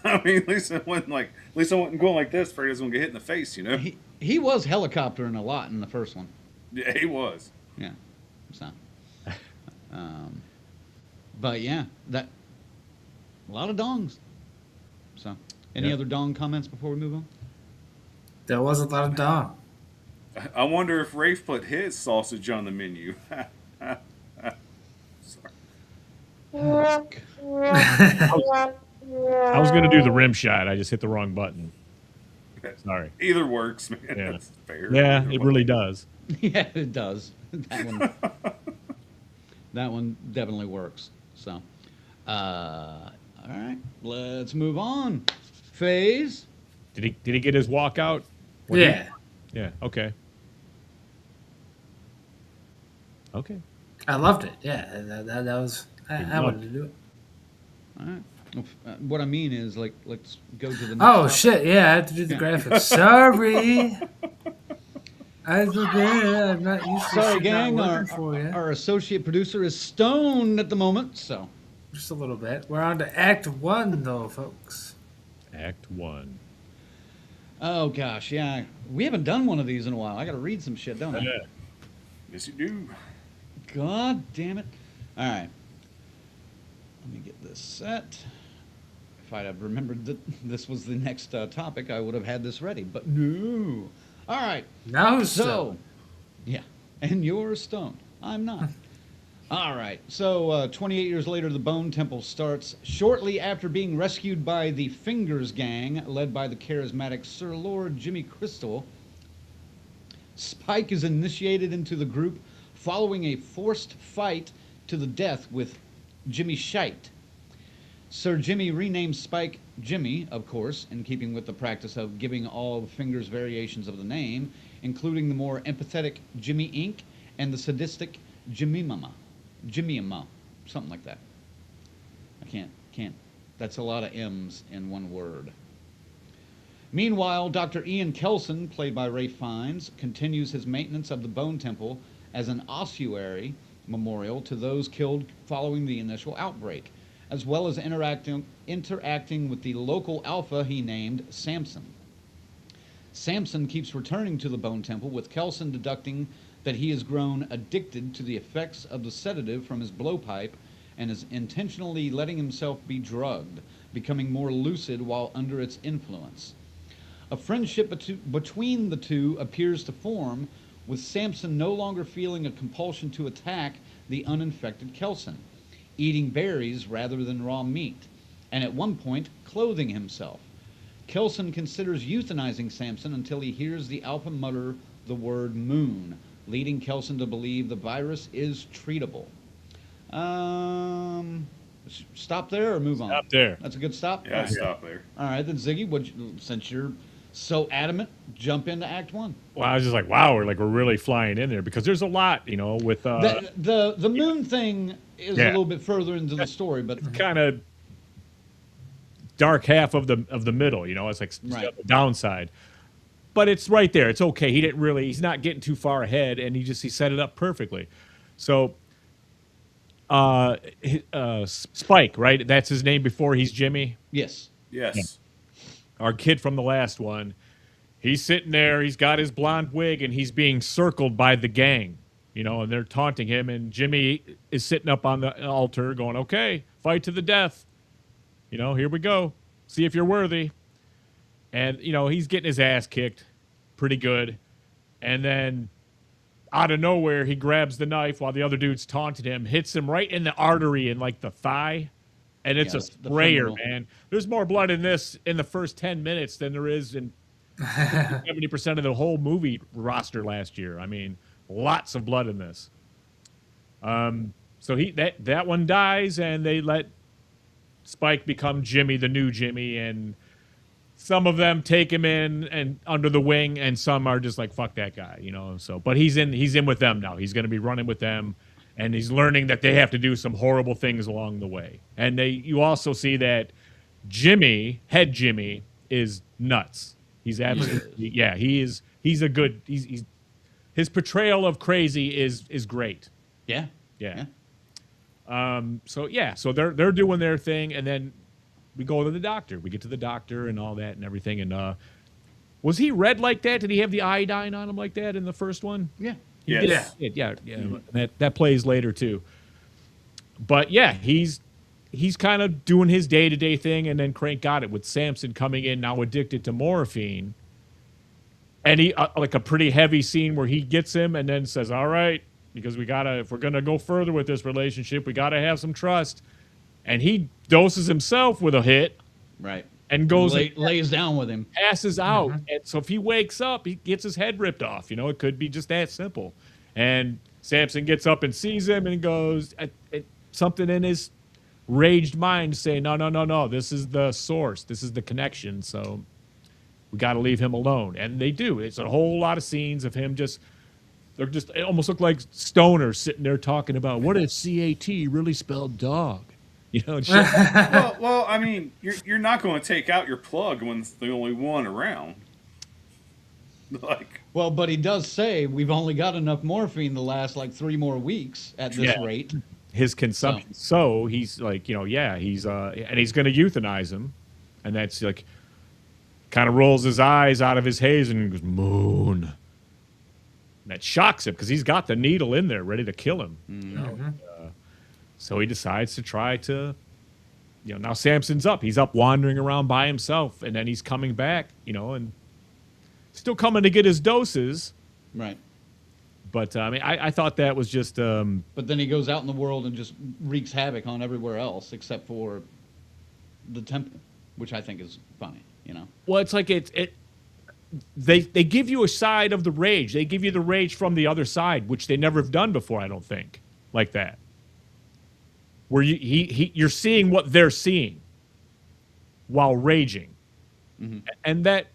I mean, at least I wasn't going like this. Afraid I was going to get hit in the face, He was helicoptering a lot in the first one. Yeah, he was. Yeah. So. But yeah, a lot of dongs. So, any other dong comments before we move on? There was a lot of dong. I wonder if Rafe put his sausage on the menu. Sorry. I was going to do the rim shot. I just hit the wrong button. Sorry. Either works, man. Yeah, That's fair. yeah, it really does. Yeah, it does. That one definitely works. So, all right, let's move on. Phase. Did he get his walkout? Yeah. Yeah. Okay. Okay. I loved it. Yeah, that was. I wanted to do it. All right. What I mean is, let's go to the next Oh topic. shit! Yeah, I had to do the graphics. Sorry. I'm not used to Sorry, shit not gang. working for you. Our associate producer is stoned at the moment, so. Just a little bit. We're on to Act 1, though, folks. Act 1. Oh, gosh, yeah. We haven't done one of these in a while. I got to read some shit, don't I? Yeah. Yes, you do. God damn it. All right. Let me get this set. If I'd have remembered that this was the next topic, I would have had this ready. But no. All right. Now who's So, stoned? yeah. And you're stoned. I'm not. All right. So, 28 years later, the Bone Temple starts shortly after being rescued by the Fingers Gang, led by the charismatic Sir Lord Jimmy Crystal. Spike is initiated into the group following a forced fight to the death with Jimmy Shite. Sir Jimmy renames Spike Jimmy, of course, in keeping with the practice of giving all the Fingers variations of the name, including the more empathetic Jimmy Inc. and the sadistic Jimmy Mama. Something like that. I can't. That's a lot of M's in one word. Meanwhile, Dr. Ian Kelson, played by Ray Fiennes, continues his maintenance of the Bone Temple as an ossuary memorial to those killed following the initial outbreak, as well as interacting with the local alpha he named Samson. Samson keeps returning to the Bone Temple, with Kelson deducting that he has grown addicted to the effects of the sedative from his blowpipe and is intentionally letting himself be drugged, becoming more lucid while under its influence. A friendship between the two appears to form, with Samson no longer feeling a compulsion to attack the uninfected Kelson, eating berries rather than raw meat, and at one point clothing himself. Kelson considers euthanizing Samson until he hears the alpha mutter the word moon, leading Kelson to believe the virus is treatable. Stop there or move on? Stop there. That's a good stop? Yeah, stop there. All right, then Ziggy, since you're so adamant, jump into Act 1. Well, I was just like, wow, we're really flying in there because there's a lot, with the moon thing is a Yeah. little bit further into the story, but kind of dark half of the middle, it's like Right. the downside. But it's right there. It's okay. He's not getting too far ahead, and he set it up perfectly. So Spike, right? That's his name before he's Jimmy. yes. Yes. Our kid from the last one. He's sitting there, he's got his blonde wig, and he's being circled by the gang, and they're taunting him, and Jimmy is sitting up on the altar going, okay, fight to the death. Here we go. See if you're worthy. And, he's getting his ass kicked pretty good. And then out of nowhere, he grabs the knife while the other dude's taunting him, hits him right in the artery in like the thigh. And it's Yeah, a the sprayer, femoral. man. There's more blood in this in the first 10 minutes than there is in 70% of the whole movie roster last year. I mean, lots of blood in this. So that one dies, and they let Spike become Jimmy, the new Jimmy, and some of them take him in and under the wing, and some are just like, fuck that guy, So, but he's in with them now. He's going to be running with them. And he's learning that they have to do some horrible things along the way. And you also see that Head Jimmy, is nuts. He's absolutely, he's a good, his portrayal of crazy is great. Yeah. Yeah. So they're doing their thing, and then we go to the doctor. We get to the doctor and all that and everything. And was he red like that? Did he have the iodine on him like that in the first one? Yeah. Yes. Yeah. That plays later too. But yeah, he's kind of doing his day-to-day thing, and then Crank got it with Samson coming in now addicted to morphine. And he like a pretty heavy scene where he gets him and then says, "All right, because if we're gonna go further with this relationship, we gotta have some trust." And he doses himself with a hit. Right. And goes lays down with him, passes out, and so if he wakes up, he gets his head ripped off. It could be just that simple. And Samson gets up and sees him and goes, something in his raged mind saying, no, this is the source, this is the connection. So we got to leave him alone, and they do. It's a whole lot of scenes of him it almost look like stoners sitting there talking about what if CAT really spelled dog. Well, I mean, you're not going to take out your plug when it's the only one around. Like, Well, but he does say we've only got enough morphine to last like 3 more weeks at this Yeah. rate. His consumption. So he's like, he's and he's going to euthanize him, and that's like, kind of rolls his eyes out of his haze and goes, "Moon." And that shocks him because he's got the needle in there ready to kill him. So he decides to try to, now Samson's up. He's up wandering around by himself, and then he's coming back, and still coming to get his doses. Right. But I thought that was just. But then he goes out in the world and just wreaks havoc on everywhere else except for the temple, which I think is funny. Well, it's like they give you a side of the rage. They give you the rage from the other side, which they never have done before. I don't think like that. Where you're seeing what they're seeing while raging, and that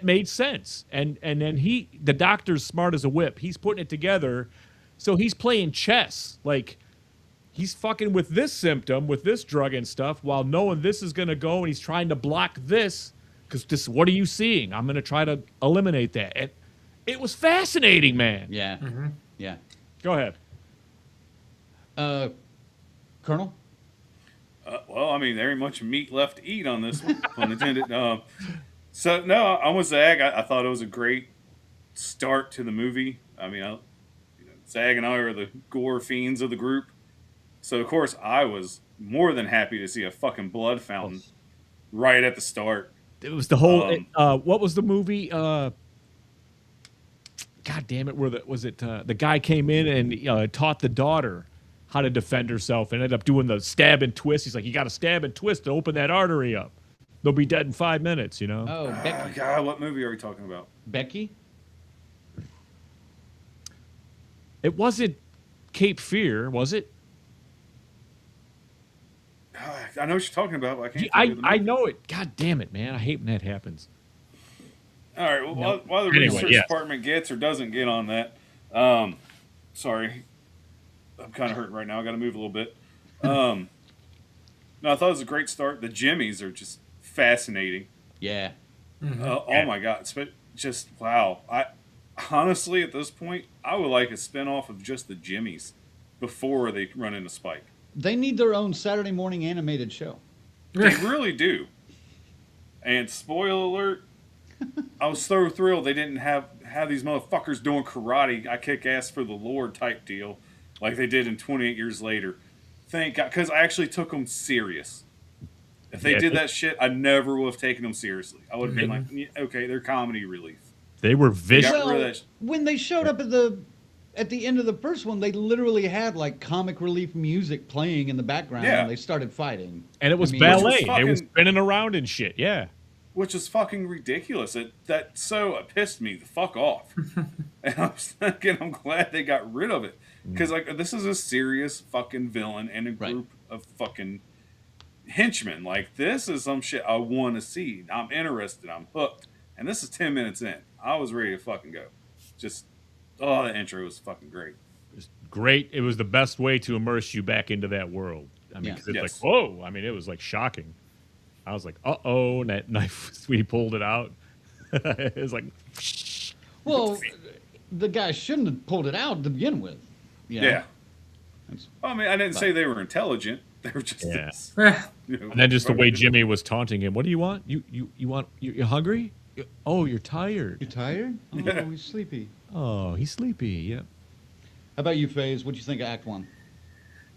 made sense. And then the doctor's smart as a whip. He's putting it together, so he's playing chess. Like he's fucking with this symptom, with this drug and stuff, while knowing this is gonna go, and he's trying to block this because this. What are you seeing? I'm gonna try to eliminate that. And it was fascinating, man. Yeah. Yeah. Go ahead. Colonel? well, I mean, there ain't much meat left to eat on this one, pun intended. So, no, I'm with Zag. I thought it was a great start to the movie. I mean, Zag and I are the gore fiends of the group. So, of course, I was more than happy to see a fucking blood fountain right at the start. It was the whole. What was the movie? God damn it! The guy came in and taught the daughter how to defend herself and ended up doing the stab and twist. He's like, you got to stab and twist to open that artery up. They'll be dead in 5 minutes, Oh, Becky. God, what movie are we talking about? Becky? It wasn't Cape Fear, was it? I know what you're talking about, but I can't. I know it. God damn it, man! I hate when that happens. All right. Well, while the research department gets or doesn't get on that, sorry, I'm kind of hurting right now. I got to move a little bit. No, I thought it was a great start. The Jimmies are just fascinating. Yeah. Oh my God! Just wow. I honestly, at this point, I would like a spinoff of just the Jimmies before they run into Spike. They need their own Saturday morning animated show. They really do. And spoiler alert, I was so thrilled they didn't have these motherfuckers doing karate, I kick ass for the Lord type deal like they did in 28 Years Later. Thank God, because I actually took them serious. If they did that shit, I never would have taken them seriously. I would have been like, okay, they're comedy relief. They were vicious. Well, when they showed up at the end of the first one, they literally had like comic relief music playing in the background when they started fighting. And it was ballet. They were spinning around and shit, yeah. Which is fucking ridiculous. It pissed me the fuck off. And I was thinking, I'm glad they got rid of it. Because like this is a serious fucking villain and a group of fucking henchmen. Like this is some shit I want to see. I'm interested. I'm hooked. And this is 10 minutes in. I was ready to fucking go. Just, the intro was fucking great. It was great. It was the best way to immerse you back into that world. I mean, because it's like, whoa. I mean, it was like shocking. I was like, uh-oh, and that knife, we pulled it out. It was like... Well, the guy shouldn't have pulled it out to begin with. Yeah. I mean, I didn't say they were intelligent. They were just... And then just the way Jimmy was taunting him. What do you want? You hungry? Oh, you're tired. You're tired? Oh, he's sleepy. Oh, he's sleepy, yeah. How about you, FaZe? What'd you think of Act 1?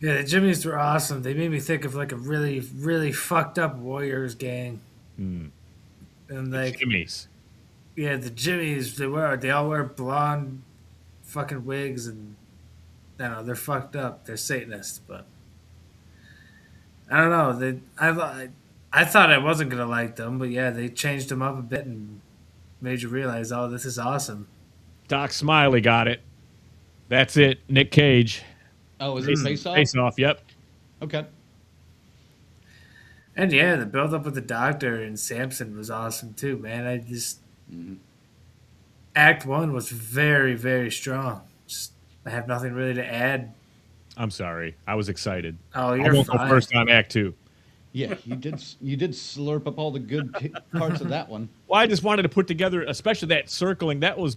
Yeah, the Jimmies were awesome. They made me think of like a really, really fucked up Warriors gang. And like Jimmies. Yeah, the Jimmies, they all wear blonde fucking wigs and I don't know, they're fucked up. They're Satanists, but I don't know. I thought I wasn't gonna like them, but yeah, they changed them up a bit and made you realize, oh, this is awesome. Doc Smiley got it. That's it. Nick Cage. Oh, is it Face Off? Face Off, yep. Okay. And yeah, the build up with the Doctor and Samson was awesome too, man. I just Act 1 was very, very strong. I have nothing really to add. I'm sorry. I was excited. Oh, you're I won't fine. go first on Act 2. Yeah, you did slurp up all the good parts of that one. Well, I just wanted to put together, especially that circling. That was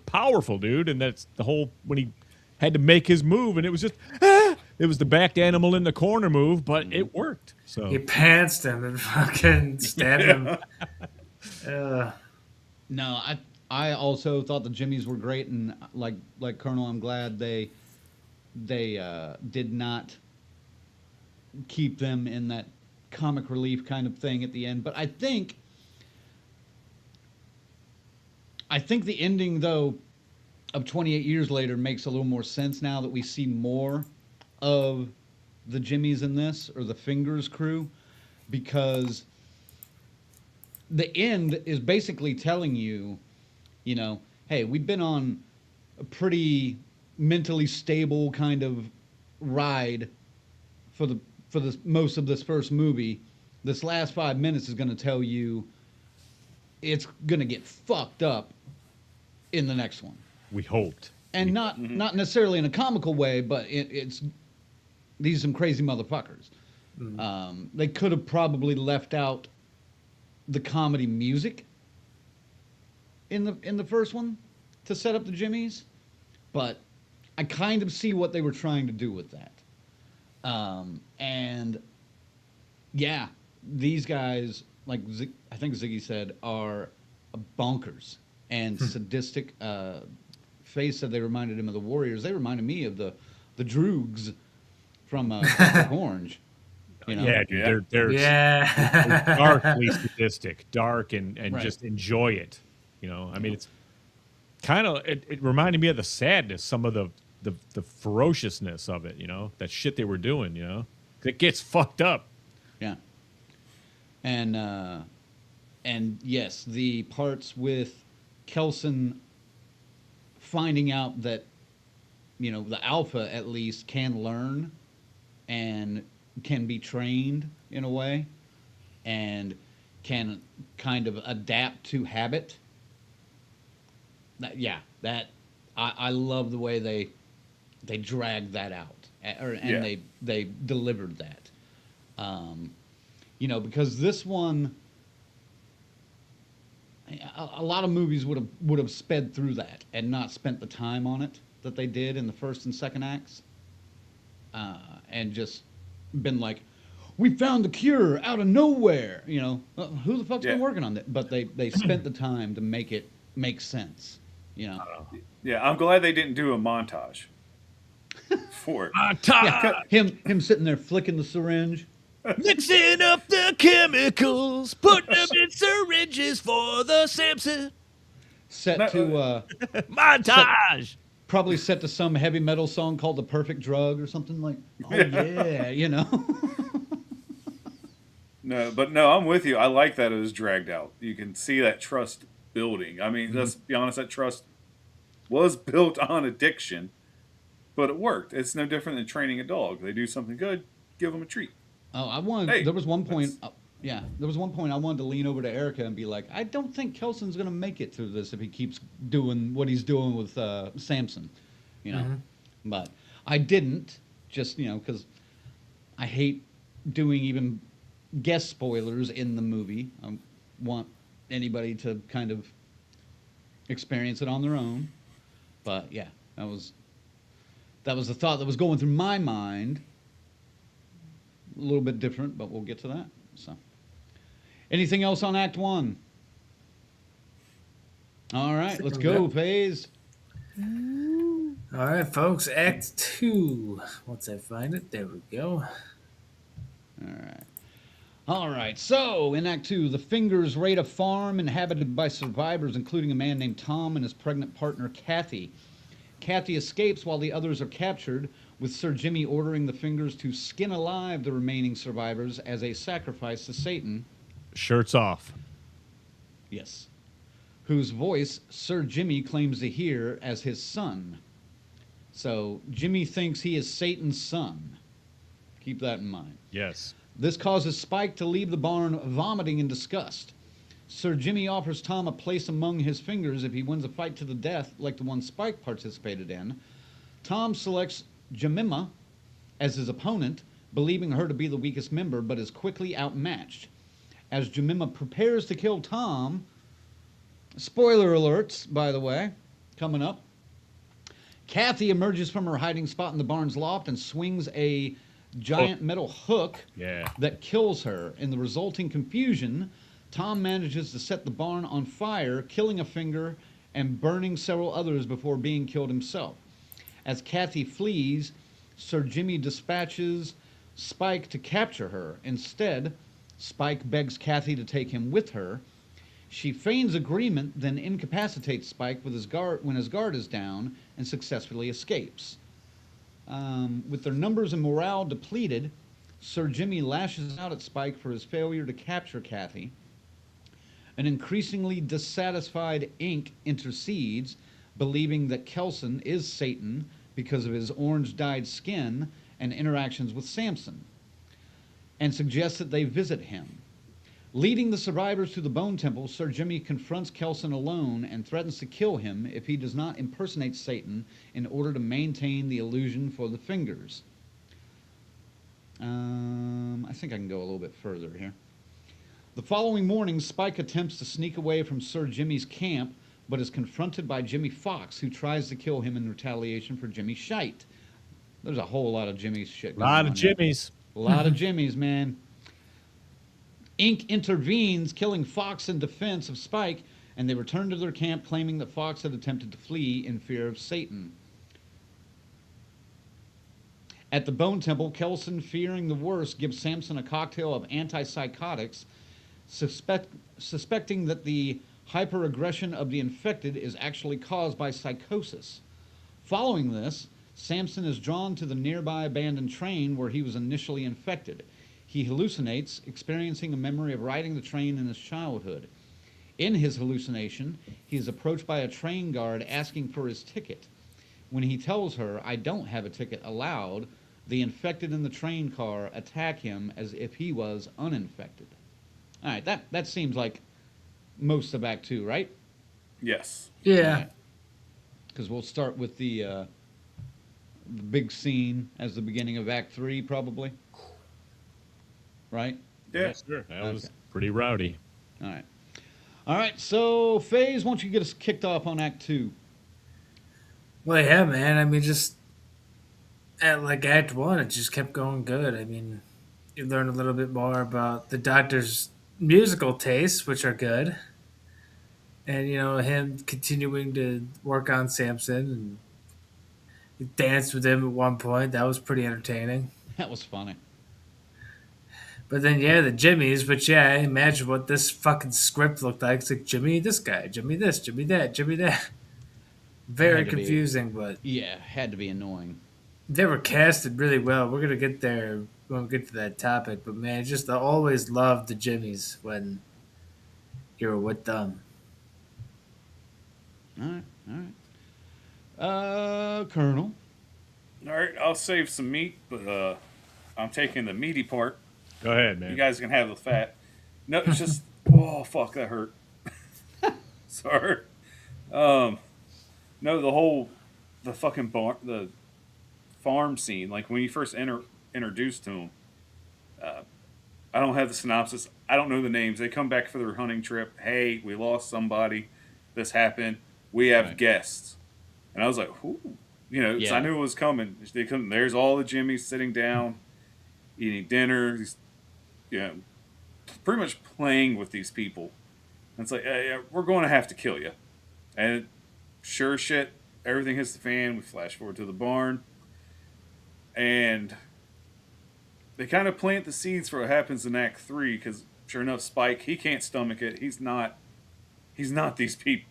powerful, dude. And that's the whole when he had to make his move, and it was just it was the backed animal in the corner move, but it worked. So He pantsed him and fucking stabbed him. No, I also thought the Jimmies were great, and like Colonel, I'm glad they did not keep them in that comic relief kind of thing at the end. But I think the ending, though, of 28 years later makes a little more sense now that we see more of the Jimmies in this, or the Fingers crew, because the end is basically telling you, you know, hey, we've been on a pretty mentally stable kind of ride for the most of this first movie. This last 5 minutes is going to tell you it's going to get fucked up in the next one. we hoped. And not necessarily in a comical way, but it's these are some crazy motherfuckers. They could have probably left out the comedy music in the first one to set up the Jimmies, but I kind of see what they were trying to do with that. And yeah, these guys, like I think Ziggy said, are bonkers and sadistic. Face said they reminded him of the Warriors. They reminded me of the Droogs from Orange. You know? Yeah, dude, they're darkly sadistic, dark and right. Just enjoy it. You know, I mean, it's kind of it reminded me of the sadness, some of the ferociousness of it. You know, that shit they were doing. You know, it gets fucked up. Yeah. And yes, the parts with Kelson finding out that, you know, the alpha at least can learn and can be trained in a way and can kind of adapt to habit. I love the way they dragged that out, they delivered that. You know, because this one, a lot of movies would have sped through that and not spent the time on it that they did in the first and second acts, and just been like, we found the cure out of nowhere. You know, who the fuck's been working on that? But they spent the time to make it make sense. You know. Yeah, I'm glad they didn't do a montage for it. Yeah, him sitting there flicking the syringe. Mixing up the chemicals, putting them in syringes for the Samson. Set to montage. Probably set to some heavy metal song called "The Perfect Drug" or something like. Oh yeah, you know. No, I'm with you. I like that it was dragged out. You can see that trust building. I mean, let's be honest, that trust was built on addiction, but it worked. It's no different than training a dog. They do something good, give them a treat. Oh, I wanted. Hey, there was one point. There was one point I wanted to lean over to Erica and be like, I don't think Kelson's going to make it through this if he keeps doing what he's doing with Samson, you know. But I didn't, just, you know, because I hate doing even guest spoilers in the movie. I want anybody to kind of experience it on their own. But yeah, that was the thought that was going through my mind. A little bit different, but we'll get to that. So, anything else on Act 1? All right, let's go, Faze. All right, folks, Act 2. Once I find it, there we go. All right, so in Act 2, the Fingers raid a farm inhabited by survivors, including a man named Tom and his pregnant partner, Kathy. Kathy escapes while the others are captured, with Sir Jimmy ordering the Fingers to skin alive the remaining survivors as a sacrifice to Satan. Shirts off. Yes. Whose voice Sir Jimmy claims to hear as his son. So Jimmy thinks he is Satan's son. Keep that in mind. Yes. This causes Spike to leave the barn vomiting in disgust. Sir Jimmy offers Tom a place among his Fingers if he wins a fight to the death like the one Spike participated in. Tom selects Jemima as his opponent, believing her to be the weakest member, but is quickly outmatched. As Jemima prepares to kill Tom, spoiler alerts, by the way, coming up, Kathy emerges from her hiding spot in the barn's loft and swings a giant metal hook that kills her. In the resulting confusion, Tom manages to set the barn on fire, killing a finger and burning several others before being killed himself. As Kathy flees, Sir Jimmy dispatches Spike to capture her. Instead, Spike begs Kathy to take him with her. She feigns agreement, then incapacitates Spike with his guard when his guard is down and successfully escapes. With their numbers and morale depleted, Sir Jimmy lashes out at Spike for his failure to capture Kathy. An increasingly dissatisfied Ink intercedes, believing that Kelson is Satan because of his orange-dyed skin and interactions with Samson, and suggests that they visit him. Leading the survivors to the Bone Temple, Sir Jimmy confronts Kelson alone and threatens to kill him if he does not impersonate Satan in order to maintain the illusion for the fingers. I think I can go a little bit further here. The following morning, Spike attempts to sneak away from Sir Jimmy's camp, but is confronted by Jimmy Fox, who tries to kill him in retaliation for Jimmy's shite. There's a whole lot of Jimmy's shit going on. A lot of Jimmys. A lot of Jimmys, man. Ink intervenes, killing Fox in defense of Spike, and they return to their camp claiming that Fox had attempted to flee in fear of Satan. At the Bone Temple, Kelson, fearing the worst, gives Samson a cocktail of antipsychotics, suspecting that the hyperaggression of the infected is actually caused by psychosis. Following this, Samson is drawn to the nearby abandoned train where he was initially infected. He hallucinates, experiencing a memory of riding the train in his childhood. In his hallucination, he is approached by a train guard asking for his ticket. When he tells her, "I don't have a ticket," aloud, the infected in the train car attack him as if he was uninfected. All right, that seems like most of Act 2, right? Yes. Yeah. Because we'll start with the big scene as the beginning of Act 3, probably. Right? Yeah. Yes, sir. That was pretty rowdy. All right. All right, so, FaZe, why don't you get us kicked off on Act 2? Well, yeah, man. I mean, just at like Act 1, it just kept going good. I mean, you learn a little bit more about the Doctor's musical tastes, which are good. And, you know, him continuing to work on Samson, and he danced with him at one point. That was pretty entertaining. That was funny. But then, yeah, the Jimmys. But yeah, I imagine what this fucking script looked like. It's like Jimmy this guy, Jimmy this, Jimmy that, Jimmy that. Very confusing, but yeah, had to be annoying. They were casted really well. We're gonna get there when we get to that topic. But man, just I always loved the Jimmys when you were with them. All right. Colonel. All right, I'll save some meat, but I'm taking the meaty part. Go ahead, man. You guys can have the fat. No, it's just oh fuck, that hurt. Sorry. No, the fucking the farm scene, like when you first introduced to him. I don't have the synopsis. I don't know the names. They come back for their hunting trip. Hey, we lost somebody. This happened. We have guests. And I was like, whoo. You know, 'cause I knew it was coming. They come, there's all the Jimmys sitting down, eating dinner. You know, pretty much playing with these people. And it's like, hey, we're going to have to kill you. And sure shit, everything hits the fan. We flash forward to the barn. And they kind of plant the seeds for what happens in Act 3, because sure enough, Spike, he can't stomach it. He's not these people.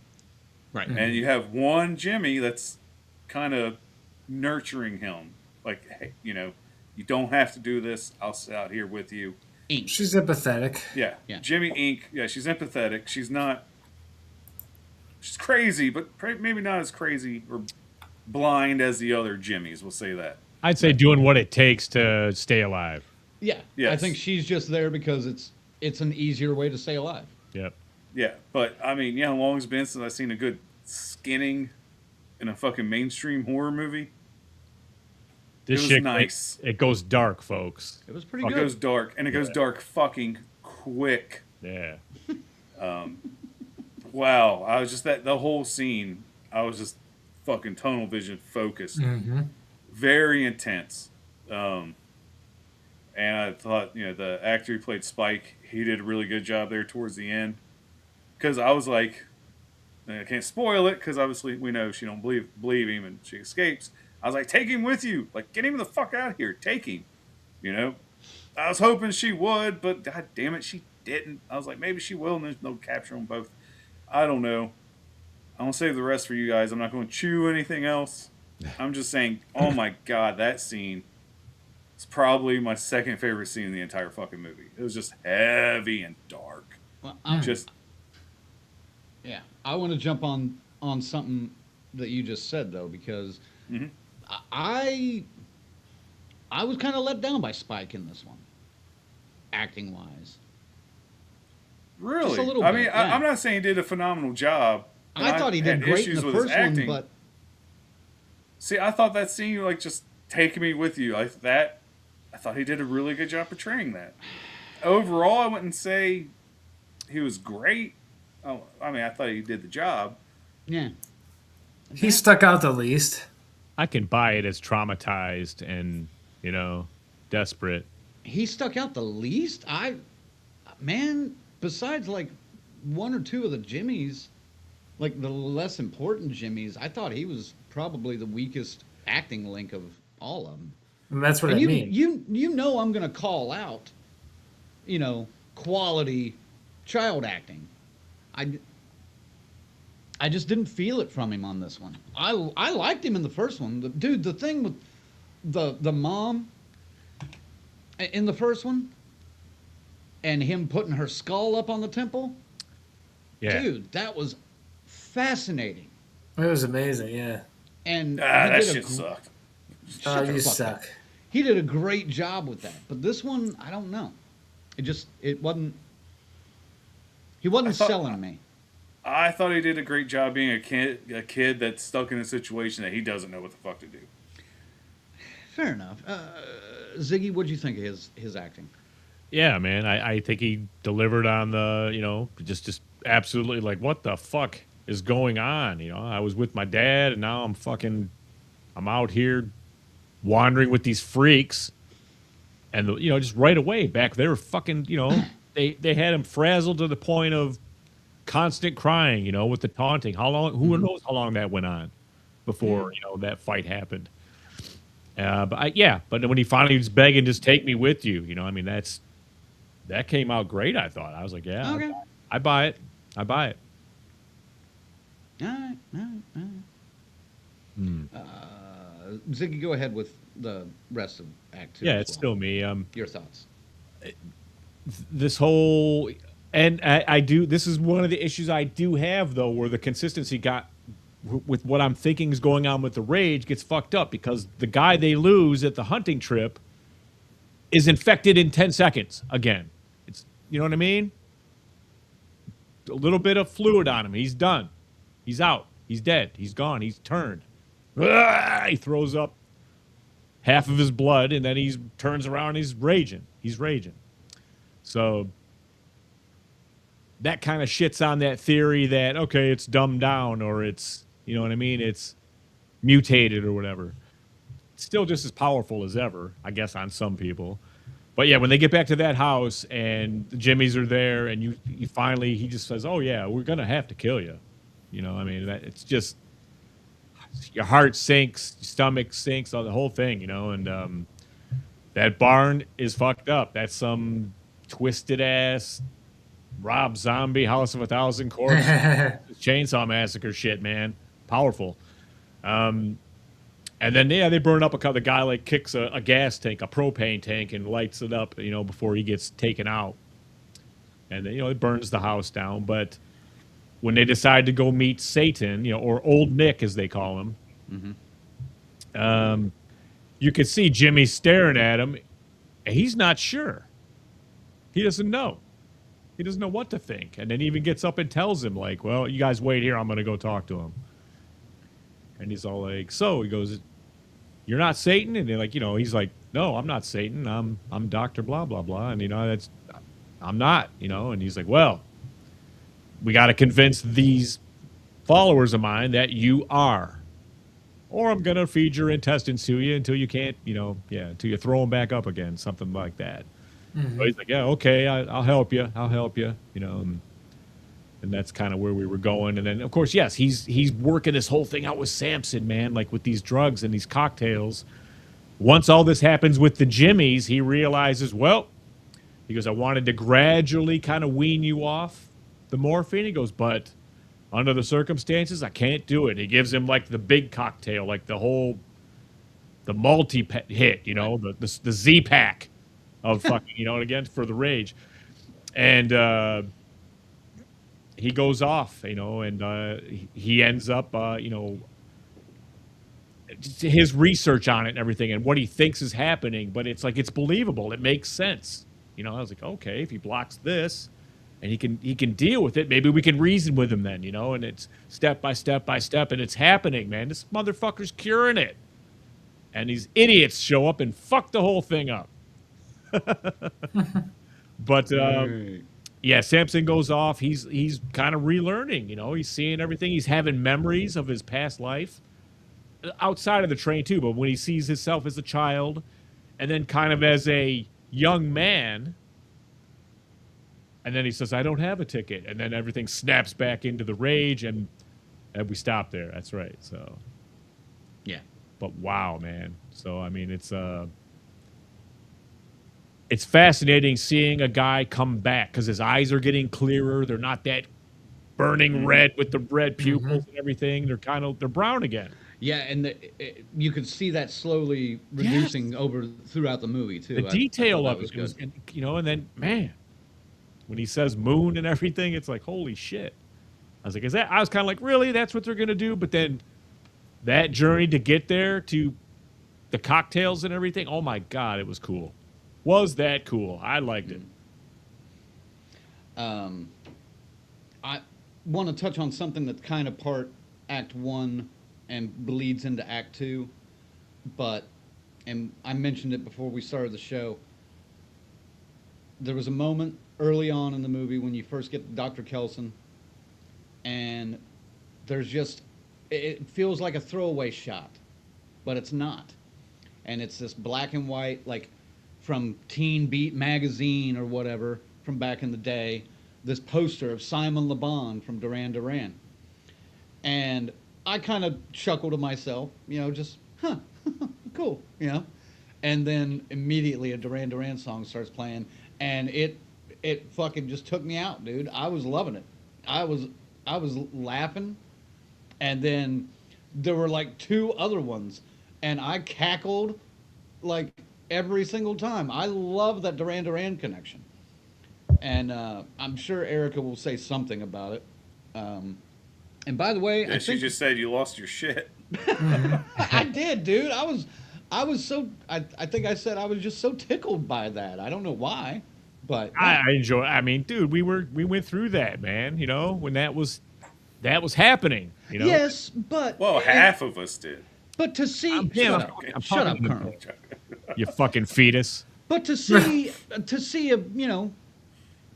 Right. And you have one Jimmy that's kind of nurturing him. Like, hey, you know, you don't have to do this. I'll sit out here with you. Ink. She's empathetic. Yeah. Jimmy Ink. Yeah, she's empathetic. She's crazy, but maybe not as crazy or blind as the other Jimmys. We'll say that. I'd say doing what it takes to stay alive. Yeah. Yes. I think she's just there because it's an easier way to stay alive. Yep. Yeah, but I mean, how long it's been since I've seen a good skinning in a fucking mainstream horror movie? This was shit, nice. It goes dark, folks. It was pretty It good. goes dark, and it goes dark fucking quick. Yeah. Wow, I was just the whole scene. I was just fucking tunnel vision focused, very intense. And I thought, the actor who played Spike, he did a really good job there towards the end. Because I was like, I can't spoil it because obviously we know she don't believe him and she escapes. I was like, take him with you, like get him the fuck out of here, take him. I was hoping she would, but god damn it, she didn't. I was like, maybe she will, and there's no capture on both. I don't know. I'm gonna save the rest for you guys. I'm not going to chew anything else. I'm just saying, oh my god, that scene is probably my second favorite scene in the entire fucking movie. It was just heavy and dark. Well, Yeah, I want to jump on something that you just said though, because I was kind of let down by Spike in this one, acting wise. really. Just a little I bit, mean, yeah. I'm not saying he did a phenomenal job. and I thought he did had great in issues the with his first one, acting. but See, I thought that scene, like, just take me with you, like that. I thought he did a really good job portraying that. Overall, I wouldn't say he was great. Oh, I mean, I thought he did the job. yeah, He stuck out the least. I can buy it as traumatized and, desperate. he stuck out the least. Besides like one or two of the Jimmies, like the less important Jimmies, I thought he was probably the weakest acting link of all of them. And that's what And I mean. I'm going to call out, quality child acting. I just didn't feel it from him on this one. I liked him in the first one. The thing with the mom in the first one and him putting her skull up on the temple. Yeah. Dude, that was fascinating. It was amazing, yeah. And That shit sucked. Shut the You fuck suck. up. He did a great job with that. But this one, I don't know. It wasn't. He wasn't selling me. I thought he did a great job being a kid that's stuck in a situation that he doesn't know what the fuck to do. Fair enough. Ziggy, what'd you think of his acting? Yeah, man. I think he delivered on the, just absolutely like, what the fuck is going on? I was with my dad and now I'm out here wandering with these freaks. And, just right away back there, fucking, they had him frazzled to the point of constant crying, with the taunting. How long? Who knows how long that went on before that fight happened. But when he finally was begging, just take me with you. That came out great. I thought. I was like, yeah, Okay. I buy it. I buy it. All right. Ziggy, go ahead with the rest of Act 2. Yeah, as it's well. still me. Your thoughts? This whole, and I do. This is one of the issues I do have though, where the consistency got with what I'm thinking is going on with the rage gets fucked up because the guy they lose at the hunting trip is infected in 10 seconds again. It's, you know what I mean? A little bit of fluid on him. He's done. He's out. He's dead. He's gone. He's turned. He throws up half of his blood and then he turns around and he's raging. He's raging. So that kind of shits on that theory that, okay, it's dumbed down or it's, you know what I mean? It's mutated or whatever. It's still just as powerful as ever, I guess, on some people. But yeah, when they get back to that house and the Jimmies are there and you finally, he just says, oh yeah, we're going to have to kill you. It's just, your heart sinks, your stomach sinks, all the whole thing, and that barn is fucked up. That's some twisted ass Rob Zombie House of a Thousand Corpses Chainsaw Massacre shit, man. Powerful. And then they burn up the guy like kicks a gas tank, a propane tank, and lights it up, before he gets taken out. And then, it burns the house down. But when they decide to go meet Satan, or Old Nick as they call him, you could see Jimmy staring at him, and he's not sure. He doesn't know. He doesn't know what to think. And then he even gets up and tells him, like, well, you guys wait here. I'm going to go talk to him. And he's all like, so he goes, you're not Satan? And they're like, he's like, no, I'm not Satan. I'm Dr. Blah, blah, blah. And, I'm not, and he's like, well, we got to convince these followers of mine that you are. Or I'm going to feed your intestines to you until you can't, until you throw them back up again, something like that. Mm-hmm. So he's like, yeah, okay, I'll help you. I'll help you, and that's kind of where we were going. And then, of course, yes, he's working this whole thing out with Samson, man, like with these drugs and these cocktails. Once all this happens with the Jimmies, he realizes, well, he goes, I wanted to gradually kind of wean you off the morphine. He goes, but under the circumstances, I can't do it. He gives him like the big cocktail, like the multi-hit, the Z-pack of fucking, and again, for the rage. And he goes off, and he ends up, his research on it and everything and what he thinks is happening, but it's like, it's believable. It makes sense. I was like, okay, if he blocks this and he can deal with it, maybe we can reason with him then, and it's step by step by step, and it's happening, man. This motherfucker's curing it. And these idiots show up and fuck the whole thing up. But yeah, Samson goes off. He's kind of relearning, he's seeing everything. He's having memories of his past life outside of the train too, but when he sees himself as a child and then kind of as a young man, and then he says, I don't have a ticket, and then everything snaps back into the rage, and we stop there. That's right. So yeah, but wow, man. So I mean, it's fascinating seeing a guy come back because his eyes are getting clearer. They're not that burning red with the red pupils and everything. They're brown again. Yeah, and you could see that slowly reducing over throughout the movie too. The detail of it was, and then man, when he says moon and everything, it's like holy shit. I was like, I was kind of like, really? That's what they're gonna do? But then that journey to get there to the cocktails and everything, oh my god, it was cool. Was that cool? I liked it. I want to touch on something that's kind of part Act 1 and bleeds into Act 2, and I mentioned it before we started the show. There was a moment early on in the movie when you first get Dr. Kelson, and there's just, it feels like a throwaway shot, but it's not. And it's this black and white, like from Teen Beat magazine or whatever from back in the day, this poster of Simon Le Bon from Duran Duran. And I kind of chuckled to myself, just, cool, And then immediately a Duran Duran song starts playing, and it fucking just took me out, dude. I was loving it. I was laughing, and then there were like 2 other ones, and I cackled like every single time. I love that Duran Duran connection, and I'm sure Erica will say something about it. And by the way, yeah, she just said you lost your shit. I did, dude. I was so. I think I said I was just so tickled by that. I don't know why, but I enjoy. I mean, dude, we went through that, man. When that was happening. Yes, but half of us did. But to see, shut up, Colonel. You fucking fetus. But to see a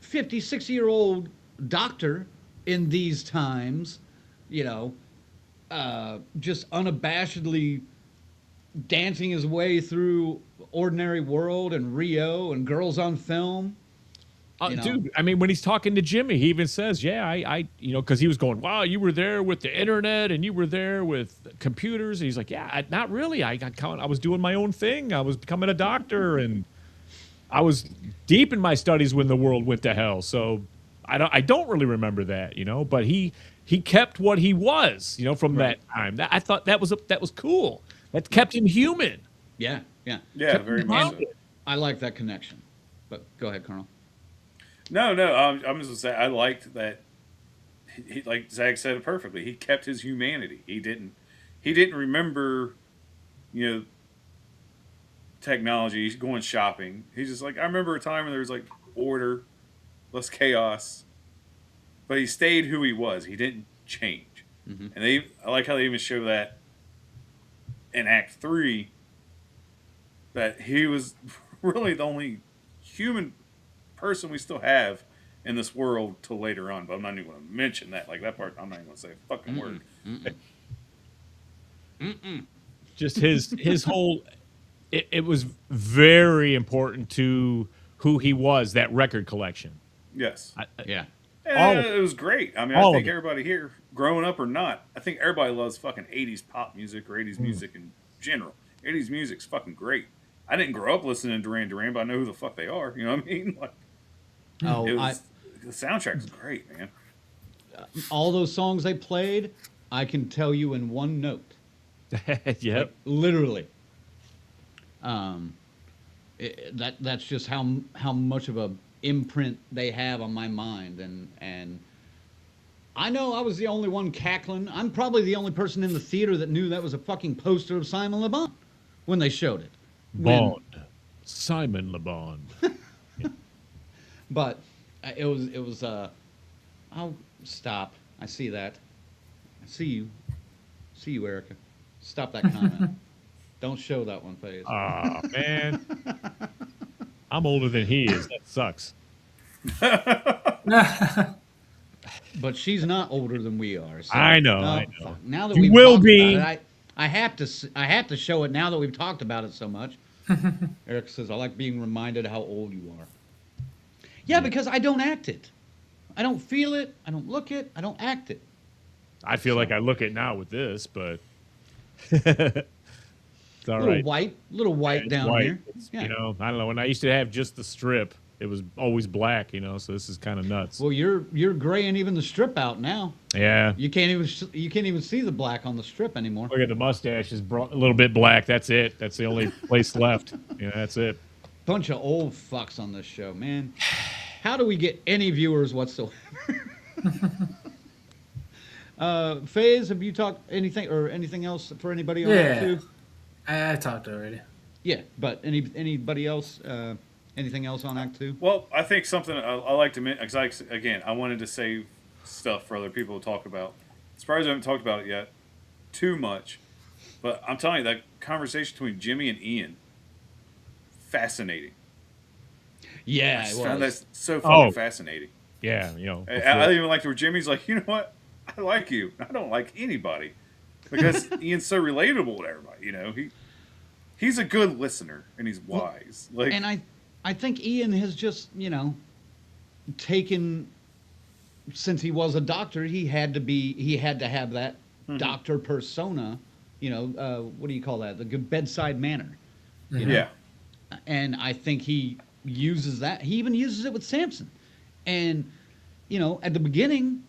50, 60-year-old doctor in these times, just unabashedly dancing his way through Ordinary World and Rio and Girls on Film. Dude, I mean, when he's talking to Jimmy, he even says, yeah, I because he was going, wow, you were there with the internet and you were there with computers. And he's like, yeah, not really. I was doing my own thing. I was becoming a doctor, and I was deep in my studies when the world went to hell. So I don't really remember that, but he kept what he was, from that time. I thought that was cool. That kept him human. Yeah. Very much. So. I like that connection. But go ahead, Colonel. No. I'm just gonna say I liked that. He, like Zach said it perfectly. He kept his humanity. He didn't remember, technology. He's going shopping. He's just like, I remember a time when there was like order, less chaos, but he stayed who he was. He didn't change. Mm-hmm. And I like how they even show that in Act 3 that he was really the only human person we still have in this world till later on. But I'm not even going to mention that. Like that part, I'm not even going to say a fucking word. Just his whole. It was very important to who he was. That record collection. Yes. Yeah. And it was great. I mean, I think everybody here, growing up or not, I think everybody loves fucking 80s pop music or 80s music in general. 80s music's fucking great. I didn't grow up listening to Duran Duran, but I know who the fuck they are. You know what I mean? Like, the soundtrack's great, man. All those songs they played, I can tell you in one note. Yep. Like, literally. That's just how much of a imprint they have on my mind, and I know I was the only one cackling. I'm probably the only person in the theater that knew that was a fucking poster of Simon Le Bon when they showed it. Bond. Simon Le Bon. But it was oh, stop. I see that. I see you, Erica. Stop that comment. Don't show that one, please. Aw, man. I'm older than he is. That sucks. But she's not older than we are. So, I know. I know. Fuck. Now that You we've will talked be. about it, I have to show it now that we've talked about it so much. Eric says, I like being reminded how old you are. Yeah, because I don't act it. I don't feel it. I don't look it. I don't act it. I feel like I look it now with this, but it's all right. Little white down white. here. Yeah. You know, I don't know. When I used to have just the strip, it was always black. You know, so this is kind of nuts. Well, you're graying even the strip out now. Yeah. You can't even see the black on the strip anymore. Look at the mustache is a little bit black. That's it. That's the only place left. Yeah, that's it. Bunch of old fucks on this show, man. How do we get any viewers whatsoever? Faze, have you talked anything else for anybody on that too? I talked already. Yeah, but anybody else? Anything else on Act 2? Well, I think something I like to mention, because again, I wanted to save stuff for other people to talk about. Surprised I haven't talked about it yet too much, but I'm telling you, that conversation between Jimmy and Ian, fascinating. Yeah, I found that so fucking fascinating. Yeah, you know. I even liked where Jimmy's like, you know what? I like you. I don't like anybody. Because Ian's so relatable to everybody, you know. He's a good listener and he's wise. Like, and I think Ian has just, you know, taken, since he was a doctor, he had to have that doctor persona, you know, what do you call that? The good bedside manner. You know? Yeah. And I think he uses that. He even uses it with Samson. And, you know, at the beginning,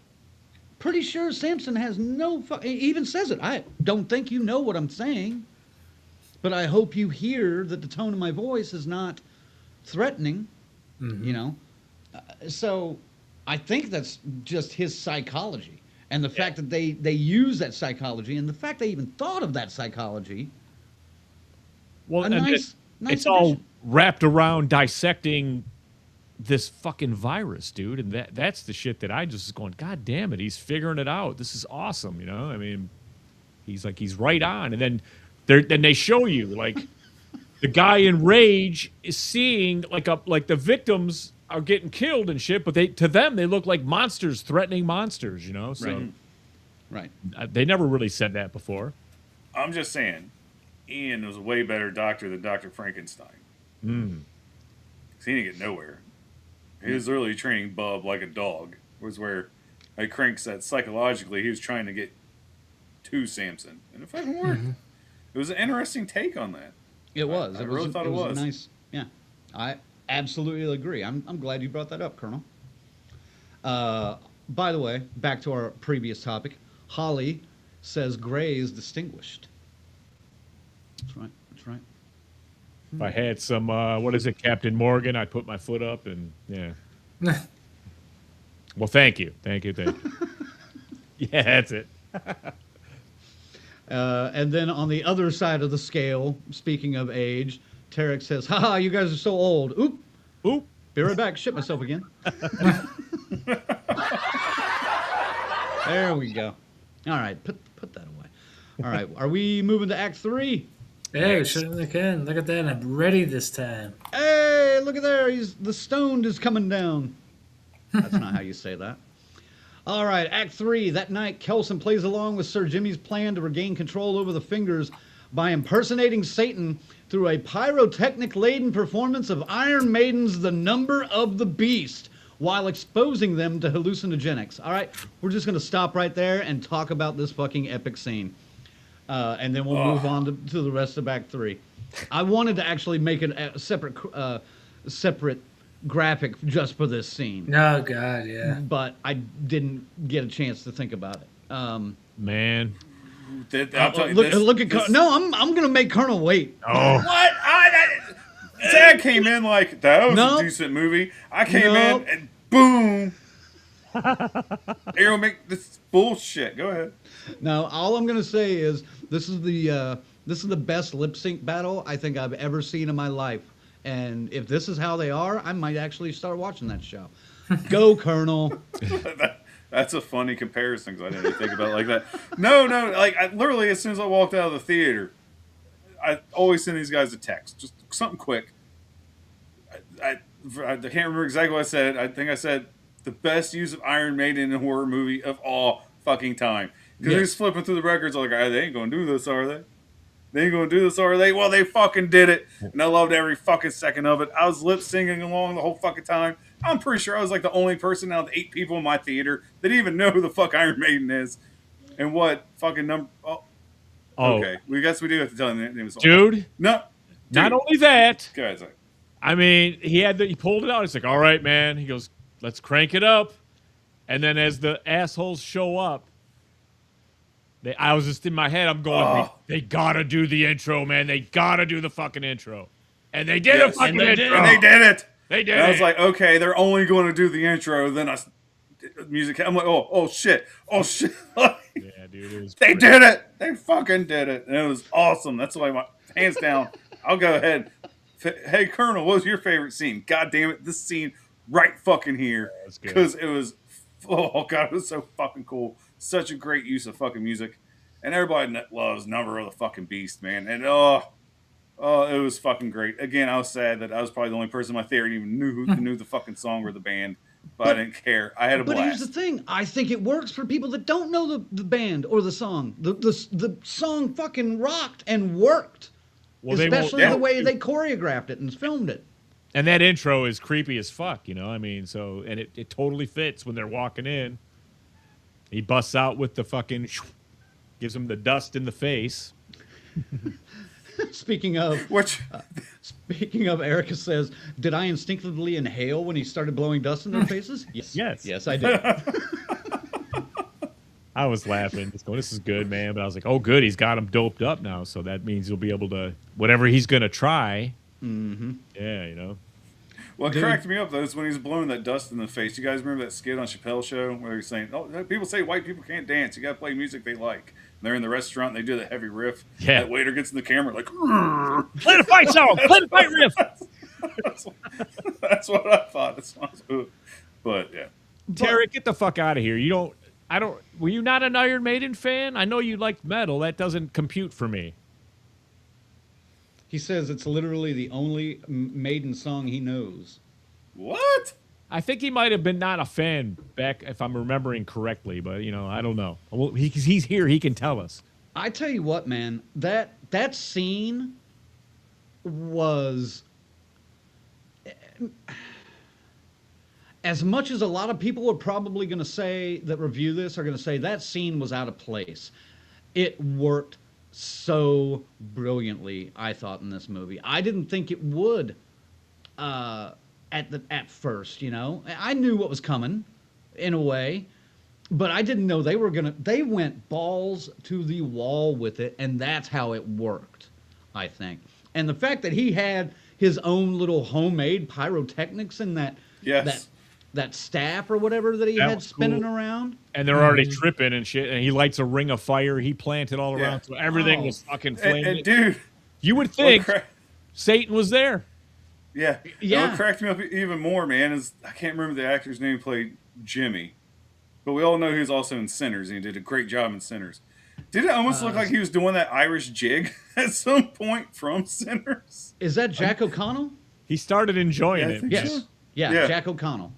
pretty sure Samson has he even says it. I don't think you know what I'm saying, but I hope you hear that the tone of my voice is not threatening, you know. So I think that's just his psychology. And the fact that they use that psychology, and the fact they even thought of that psychology. Well, nice it's all wrapped around dissecting this fucking virus, dude, and that's the shit that I just was going, God damn it, he's figuring it out. This is awesome, you know. I mean, he's right on, and then they show you like the guy in rage is seeing like the victims are getting killed and shit, but to them they look like monsters, threatening monsters, you know. So, right. They never really said that before. I'm just saying, Ian was a way better doctor than Dr. Frankenstein. Because he didn't get nowhere. He was literally training Bub like a dog. Was where Crank said psychologically he was trying to get to Samson, and it fucking worked. It was an interesting take on that. It was. I really thought it was nice. Yeah, I absolutely agree. I'm glad you brought that up, Colonel. By the way, back to our previous topic. Holly says Gray is distinguished. That's right. That's right. If I had some, what is it, Captain Morgan, I'd put my foot up and, yeah. Well, thank you. Yeah, that's it. And then on the other side of the scale, speaking of age, Tarek says, haha, you guys are so old. Oop. Be right back. Shit myself again. There we go. All right. Put that away. All right. Are we moving to Act 3? Hey, certainly can. Look at that. I'm ready this time. Hey, look at there. The stoned is coming down. That's not how you say that. All right, Act 3. That night, Kelson plays along with Sir Jimmy's plan to regain control over the Fingers by impersonating Satan through a pyrotechnic-laden performance of Iron Maiden's The Number of the Beast while exposing them to hallucinogenics. All right, we're just going to stop right there and talk about this fucking epic scene. And then we'll move on to the rest of Act 3. I wanted to actually make it a separate graphic just for this scene. Oh, God, yeah. But I didn't get a chance to think about it. Man. Look at no, I'm gonna make Colonel wait. Oh. What? Zach came in like that was a decent movie. I came in and boom. Arrow make this bullshit. Go ahead. No, all I'm gonna say is this is the best lip sync battle I think I've ever seen in my life. And if this is how they are, I might actually start watching that show. Go, Colonel. That's a funny comparison because I didn't even think about it like that. No, like I literally as soon as I walked out of the theater, I always send these guys a text, just something quick. I can't remember exactly what I said. I think I said the best use of Iron Maiden in a horror movie of all fucking time. Because they're just flipping through the records like, they ain't gonna do this, are they? They ain't gonna do this, are they? Well, they fucking did it, and I loved every fucking second of it. I was lip singing along the whole fucking time. I'm pretty sure I was like the only person out of the 8 people in my theater that even know who the fuck Iron Maiden is, and what fucking number. Oh, okay. We guess we do have to tell them the name of the song. Dude. No. Not only that. Guys, I mean, he pulled it out. He's like, "All right, man." He goes, "Let's crank it up," and then as the assholes show up. I was just in my head. I'm going. They gotta do the intro, man. They gotta do the fucking intro, and they did a fucking intro. And they did it. They did. And I was like, okay, they're only going to do the intro. Then music. I'm like, oh shit. Yeah, dude. They did it. They fucking did it, and it was awesome. That's why my hands down. I'll go ahead. Hey, Colonel, what was your favorite scene? God damn it, this scene right fucking here because it was. Oh god, it was so fucking cool. Such a great use of fucking music. And everybody loves Number of the fucking Beast, man. And it was fucking great. Again, I was sad that I was probably the only person in my theater even knew the fucking song or the band. But I didn't care. I had a blast. But here's the thing. I think it works for people that don't know the band or the song. The song fucking rocked and worked. Well, especially the way they choreographed it and filmed it. And that intro is creepy as fuck, you know? I mean, and it totally fits when they're walking in. He busts out with the fucking, gives him the dust in the face. Speaking of, Erica says, "Did I instinctively inhale when he started blowing dust in their faces?" Yes, I did. I was laughing, just going, "This is good, man." But I was like, "Oh, good, he's got him doped up now, so that means he'll be able to whatever he's gonna try." Mm-hmm. Yeah, you know. What cracked me up though is when he's blowing that dust in the face. You guys remember that skit on Chappelle's show where he's saying, "Oh, people say white people can't dance. You got to play music they like." And they're in the restaurant and they do the heavy riff. Yeah. That waiter gets in the camera like, "Play the fight song. Play the fight riff." That's what I thought. But yeah, Terry, get the fuck out of here. Were you not an Iron Maiden fan? I know you liked metal. That doesn't compute for me. He says it's literally the only Maiden song he knows. What? I think he might have been not a fan back, if I'm remembering correctly, but, I don't know. Well, he's here. He can tell us. I tell you what, man, that scene was... As much as a lot of people are probably going to say that review this are going to say that scene was out of place, it worked so brilliantly, I thought, in this movie. I didn't think it would at first, I knew what was coming in a way, but I didn't know they went balls to the wall with it, and that's how it worked, I think. And the fact that he had his own little homemade pyrotechnics in that staff or whatever that he had spinning around. And they're already tripping and shit. And he lights a ring of fire. He planted all around. So everything was fucking flaming. And dude, you would think Satan was there. Yeah. What cracked me up even more, man, is I can't remember the actor's name who played Jimmy. But we all know he was also in Sinners, and he did a great job in Sinners. Did it almost look like he was doing that Irish jig at some point from Sinners? Is that Jack O'Connell? He started enjoying Yeah, I it. think Yes. so. Yeah, Yeah. Jack O'Connell.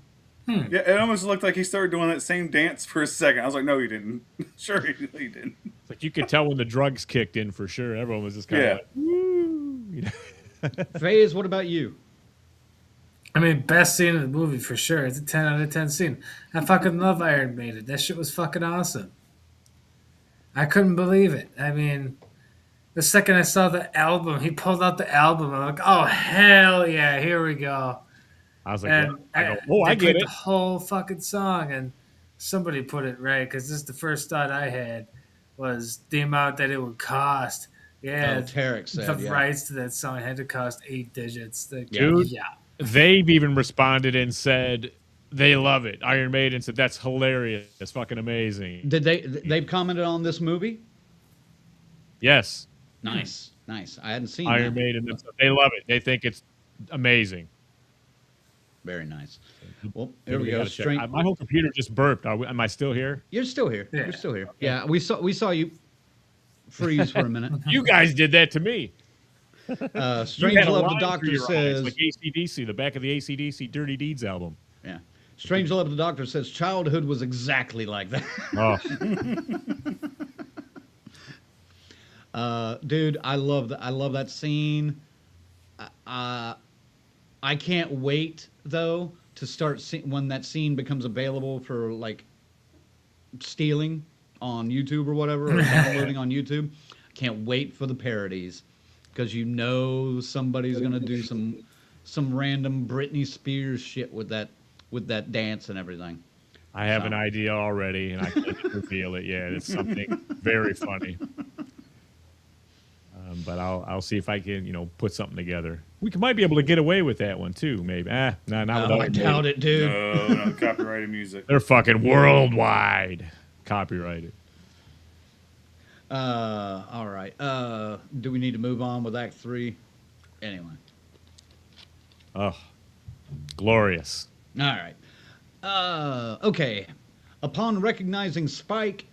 Yeah, it almost looked like he started doing that same dance for a second. I was like, no, he didn't. Sure, he didn't. It's like you could tell when the drugs kicked in for sure. Everyone was just kind of like, woo. You know? FaZe, what about you? I mean, best scene of the movie for sure. It's a 10 out of 10 scene. I fucking love Iron Maiden. That shit was fucking awesome. I couldn't believe it. I mean, the second I saw the album, he pulled out the album. I'm like, oh, hell yeah, here we go. I was like, And I they get played it. the whole fucking song, and somebody put it right, because this is the first thought I had was the amount that it would cost. Yeah, Tarek said, the yeah. rights to that song had to cost 8 digits. Dude, yeah. they've even responded and said they love it. Iron Maiden said that's hilarious. That's fucking amazing. Did they've commented on this movie? Yes. Nice. I hadn't seen Iron that. Maiden, they love it. They think it's amazing. Very nice. Well, here we go. My whole computer just burped. Am I still here? You're still here. Yeah. You're still here. Yeah, we saw you freeze for a minute. You guys did that to me. Strange You had a Love, the line Doctor through your eyes, says. like AC/DC, the back of the AC/DC Dirty Deeds album. Yeah. Strange Love, the Doctor says childhood was exactly like that. Oh. Dude, I love that scene. I can't wait though to start when that scene becomes available for like stealing on YouTube or whatever, or downloading on YouTube. I can't wait for the parodies because you know somebody's gonna do some random Britney Spears shit with that dance and everything. I have an idea already, and I can't reveal it yet. It's something very funny. But I'll see if I can, put something together. We might be able to get away with that one too, maybe. Not I doubt it, dude. No, copyrighted music. They're fucking worldwide copyrighted. All right. Do we need to move on with Act 3? Anyway. Oh, glorious. All right. Okay. Upon recognizing Spike,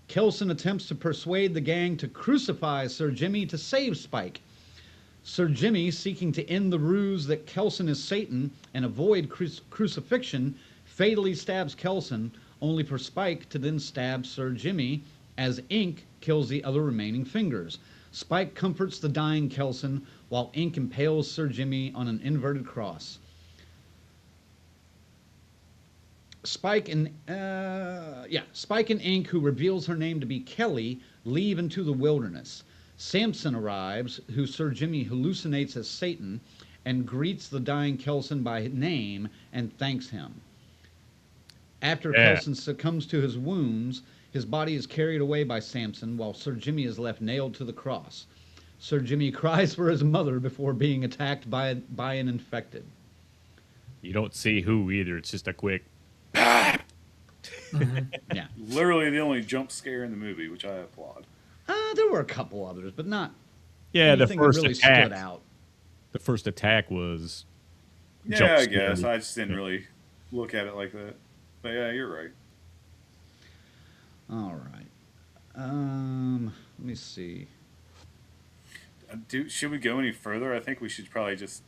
Kelson attempts to persuade the gang to crucify Sir Jimmy to save Spike. Sir Jimmy, seeking to end the ruse that Kelson is Satan and avoid crucifixion, fatally stabs Kelson, only for Spike to then stab Sir Jimmy as Ink kills the other remaining fingers. Spike comforts the dying Kelson while Ink impales Sir Jimmy on an inverted cross. Spike and Ink, who reveals her name to be Kelly, leave into the wilderness. Samson arrives, who Sir Jimmy hallucinates as Satan, and greets the dying Kelson by name and thanks him. After Kelson succumbs to his wounds, his body is carried away by Samson, while Sir Jimmy is left nailed to the cross. Sir Jimmy cries for his mother before being attacked by an infected. You don't see who either. It's just a quick. Yeah. Literally the only jump scare in the movie, which I applaud. There were a couple others, but not. Yeah, the anything first that really attack. stood out. The first attack was. Yeah, I guess. I just didn't really look at it like that. But yeah, you're right. All right. Let me see. Should we go any further? I think we should probably just.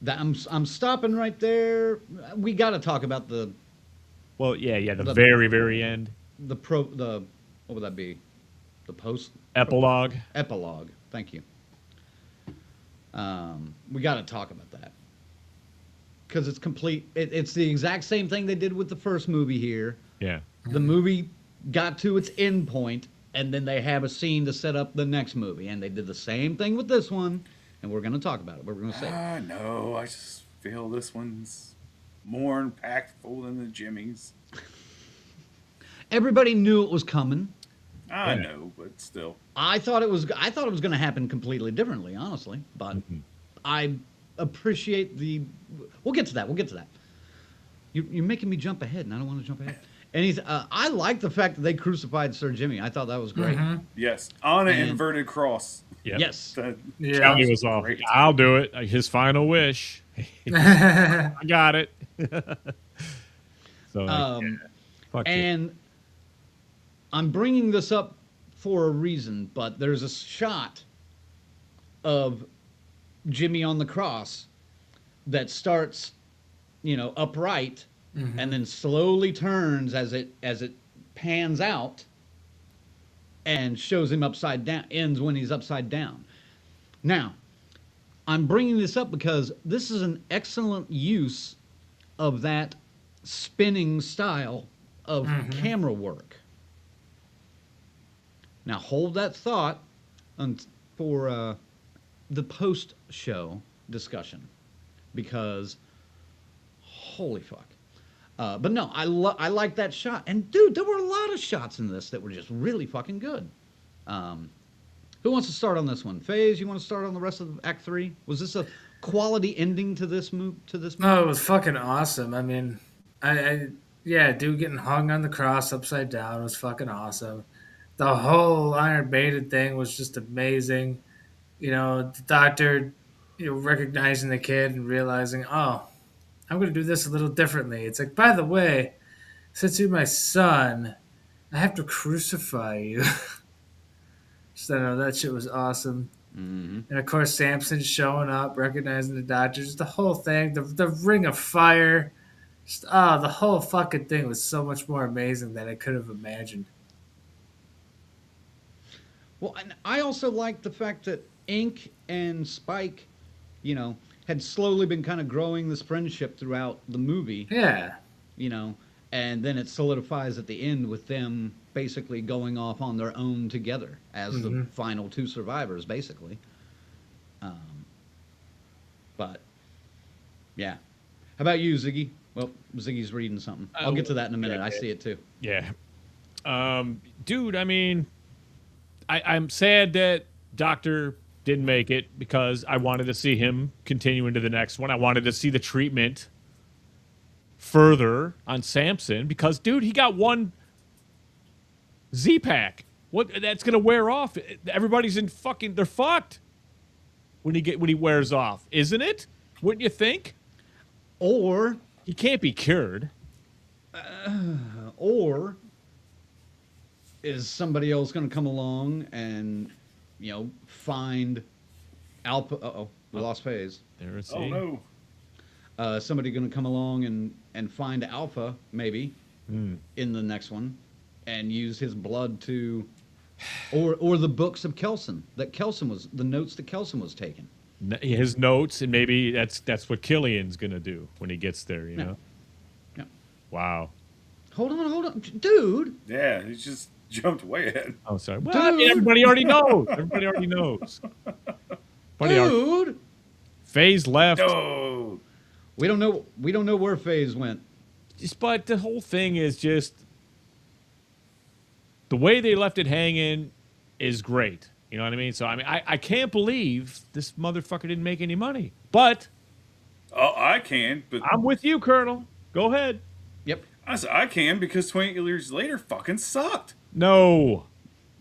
I'm stopping right there. We got to talk about the. Well, yeah, the very, very end. What would that be? The post epilogue. Epilogue. Thank you. We got to talk about that because it's complete. It's the exact same thing they did with the first movie here. Yeah. The movie got to its end point, and then they have a scene to set up the next movie, and they did the same thing with this one. And we're going to talk about it. We're going to say. No, I just feel this one's more impactful than the Jimmy's. Everybody knew it was coming. I know, but still. I thought it was going to happen completely differently, honestly. But I appreciate the. We'll get to that. You're making me jump ahead, and I don't want to jump ahead. And I like the fact that they crucified Sir Jimmy. I thought that was great. Yes, on an inverted cross. Yep. Yes. Johnny was all, I'll do it. His final wish. I got it. So, and I'm bringing this up for a reason, but there's a shot of Jimmy on the cross that starts, upright, and then slowly turns as it pans out and shows him upside down, ends when he's upside down. Now, I'm bringing this up because this is an excellent use of that spinning style of camera work. Now, hold that thought for the post-show discussion, because holy fuck. But no, I like that shot. And dude, there were a lot of shots in this that were just really fucking good. Who wants to start on this one? FaZe, you want to start on the rest of Act 3? Was this a quality ending to this movie? No, it was fucking awesome. I mean, yeah, dude getting hung on the cross upside down was fucking awesome. The whole Iron Maiden thing was just amazing. The doctor, recognizing the kid and realizing, oh, I'm going to do this a little differently. It's like, by the way, since you're my son, I have to crucify you. So that shit was awesome. And of course, Samson showing up, recognizing the doctor, just the whole thing, the ring of fire. Just, the whole fucking thing was so much more amazing than I could have imagined. Well, and I also liked the fact that Ink and Spike, had slowly been kind of growing this friendship throughout the movie. Yeah. And then it solidifies at the end with them basically going off on their own together as the final two survivors, basically. But, yeah. How about you, Ziggy? Well, Ziggy's reading something. I'll get to that in a minute. I see it, too. Yeah. Dude, I mean, I'm sad that Doctor didn't make it because I wanted to see him continue into the next one. I wanted to see the treatment further on Samson because, dude, he got one Z-Pack. What? That's gonna wear off. Everybody's they're fucked when he wears off, isn't it? Wouldn't you think? Or he can't be cured. Or is somebody else going to come along and, find Alpha? Uh-oh, we lost FaZe. There it is. Oh, no. Somebody going to come along and find Alpha, maybe, in the next one, and use his blood to... Or the books of Kelson, the notes that Kelson was taking. His notes, and maybe that's what Killian's going to do when he gets there, you know? Yeah. Wow. Hold on. Dude! Yeah, he just jumped way ahead. Oh, sorry. Well, I mean, everybody already knows. Everybody already knows. Dude! FaZe left. No. We don't know where FaZe went. But the whole thing is just the way they left it hanging is great. You know what I mean? So I mean, I can't believe this motherfucker didn't make any money. But I can. But I'm with you, Colonel. Go ahead. Yep. I can because 20 years later fucking sucked. No.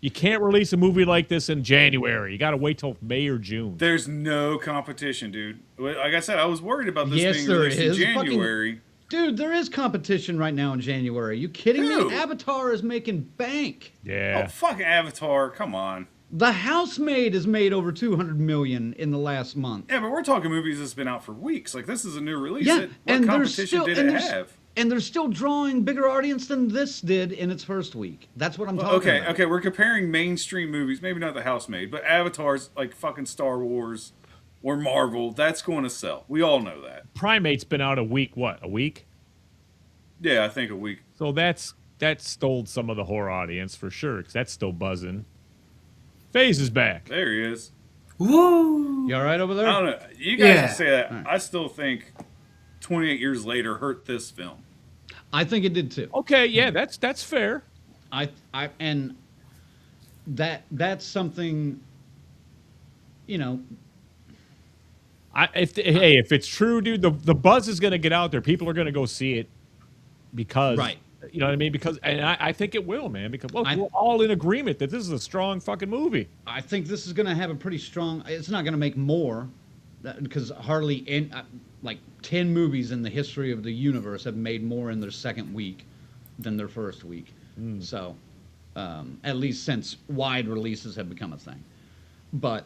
You can't release a movie like this in January. You got to wait till May or June. There's no competition, dude. Like I said, I was worried about this being there released is. in January. Dude, there is competition right now in January. You kidding Who? me? Avatar is making bank. Yeah. Oh, fucking Avatar. Come on. The Housemaid has made over $200 million in the last month. Yeah, but we're talking movies that's been out for weeks. Like, this is a new release. Yeah, What and competition did it have? And they're still drawing bigger audience than this did in its first week. That's what I'm talking about. Okay, we're comparing mainstream movies. Maybe not The Housemaid, but Avatar's like fucking Star Wars or Marvel. That's going to sell. We all know that. Primate's been out a week. Yeah, I think a week. So that stole some of the horror audience for sure, because that's still buzzing. FaZe is back. There he is. Woo! You all right over there? I don't know. You guys Yeah. can say that. Right. I still think 28 years later hurt this film. I think it did too. Okay, yeah, that's fair. And that's something, you know. If it's true, dude, the buzz is gonna get out there. People are gonna go see it because, Right. You know what I mean? Because, and I think it will, man. Because we're all in agreement that this is a strong fucking movie. I think this is going to have a pretty strong. It's not going to make more, because hardly like 10 movies in the history of the universe have made more in their second week than their first week. So, at least since wide releases have become a thing. But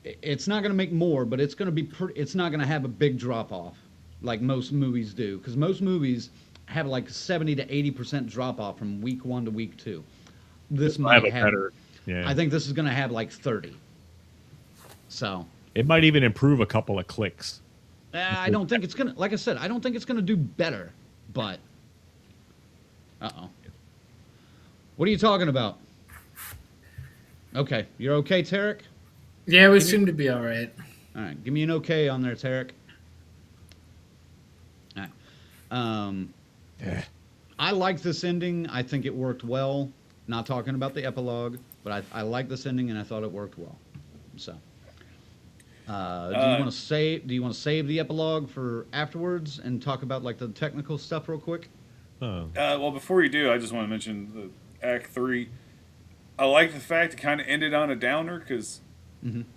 it's not going to make more, but it's going to be it's not going to have a big drop off like most movies do, because most movies have like 70 to 80% drop off from week 1 to week 2. This might have better. Yeah. I think this is going to have like 30. So it might even improve a couple of clicks. I don't think it's going to, like I said, I don't think it's going to do better, but what are you talking about? Okay, you're okay, Tarek? Yeah, we seem to be all right. All right, give me an okay on there, Tarek. All right. I like this ending. I think it worked well. Not talking about the epilogue, but I like this ending, and I thought it worked well. So, do you want to save the epilogue for afterwards and talk about like the technical stuff real quick? Well, before you do, I just want to mention the Act 3. I like the fact it kind of ended on a downer, because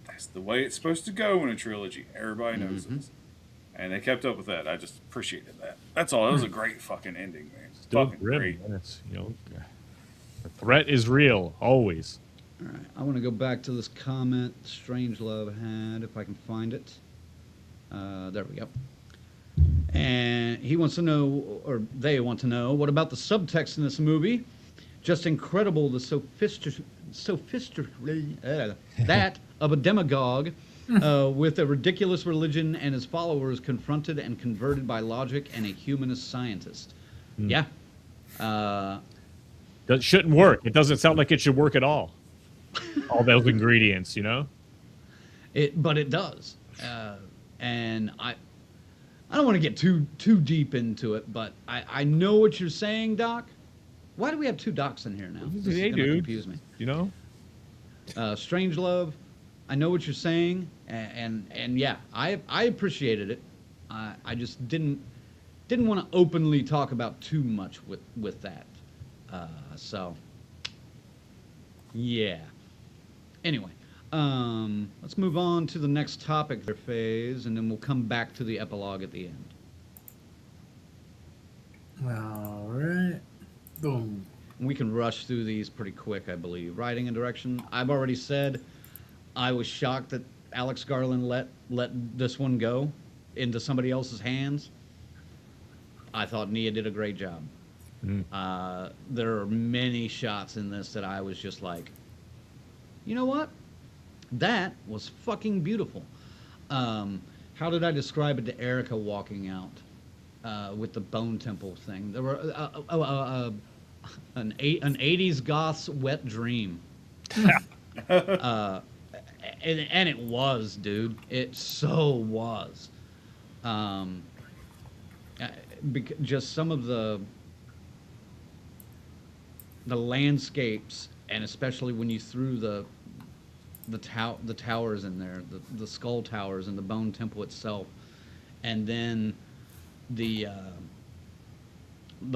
that's the way it's supposed to go in a trilogy. Everybody knows this. And they kept up with that. I just appreciated that. That's all. It was a great fucking ending, man. Still fucking grim, great. Man. It's, the threat is real, always. All right. I want to go back to this comment Strangelove had, if I can find it. There we go. And he wants to know, or they want to know, what about the subtext in this movie? Just incredible, the that of a demagogue with a ridiculous religion and his followers confronted and converted by logic and a humanist scientist. Yeah. That shouldn't work. It doesn't sound like it should work at all. All those ingredients, But it does. And I don't want to get too deep into it, but I know what you're saying, Doc. Why do we have 2 Docs in here now? This is gonna confuse me. Strangelove, I know what you're saying, and yeah, I appreciated it. I just didn't want to openly talk about too much with that. So yeah. Anyway, let's move on to the next topic phase, and then we'll come back to the epilogue at the end. All right. Boom. We can rush through these pretty quick, I believe. Writing and direction. I've already said I was shocked that Alex Garland let this one go into somebody else's hands. I thought Nia did a great job. There are many shots in this that I was just like, you know what? That was fucking beautiful. How did I describe it to Erica walking out with the Bone Temple thing? There were an 80s goth's wet dream. And it was, dude. It so was. Just some of the landscapes, and especially when you threw the towers in there, the skull towers and the Bone Temple itself, and then the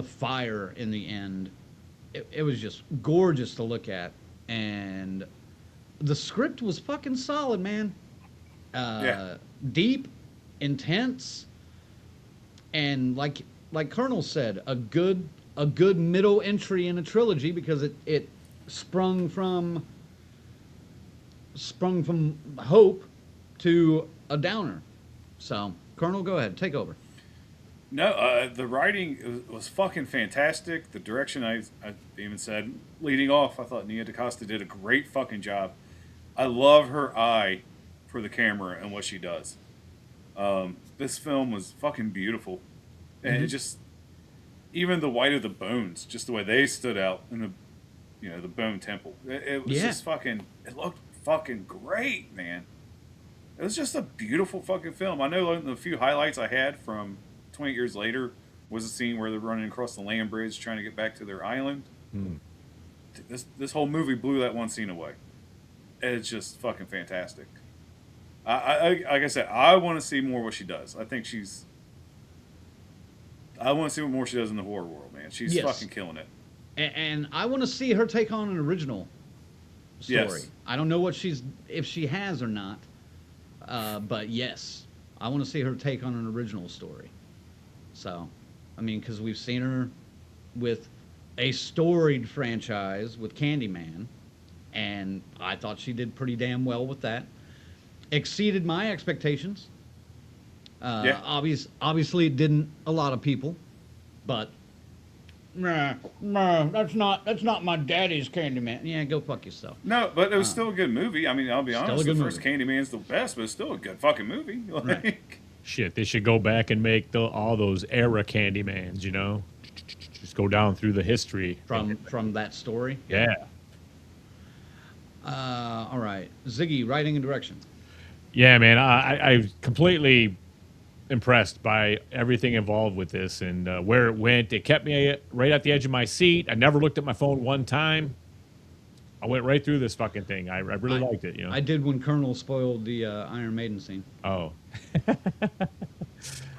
fire in the end. It was just gorgeous to look at, and the script was fucking solid, man. Deep, intense, and like Colonel said, a good middle entry in a trilogy, because it sprung from hope to a downer. So, Colonel, go ahead, take over. No, the writing was fucking fantastic. The direction, I even said, leading off, I thought Nia DaCosta did a great fucking job. I love her eye for the camera and what she does. This film was fucking beautiful. And it just, even the white of the bones, just the way they stood out in the Bone Temple. It was just fucking, it looked fucking great, man. It was just a beautiful fucking film. I know the few highlights I had from 28 years later was a scene where they're running across the land bridge trying to get back to their island. This whole movie blew that one scene away. It's just fucking fantastic. Like I said, I want to see more what she does. I want to see what more she does in the horror world, man. She's fucking killing it. And I want to see her take on an original story. Yes. I don't know if she has or not, but yes, I want to see her take on an original story. So, I mean, because we've seen her with a storied franchise with Candyman, and I thought she did pretty damn well with that. Exceeded my expectations. Yeah. Obviously, it didn't a lot of people, but that's not my daddy's Candyman. Yeah, go fuck yourself. No, but it was still a good movie. I mean, I'll be Still a honest, good the first movie. Candyman's the best, but it's still a good fucking movie. Like, Right. Shit, they should go back and make all those era Candymans, you know? Just go down through the history. From that story. Yeah. All right, Ziggy, writing and direction. Yeah, man, I completely impressed by everything involved with this and where it went. It kept me right at the edge of my seat. I never looked at my phone one time. I went right through this fucking thing. I really liked it, you know. I did when Colonel spoiled the Iron Maiden scene. Oh. I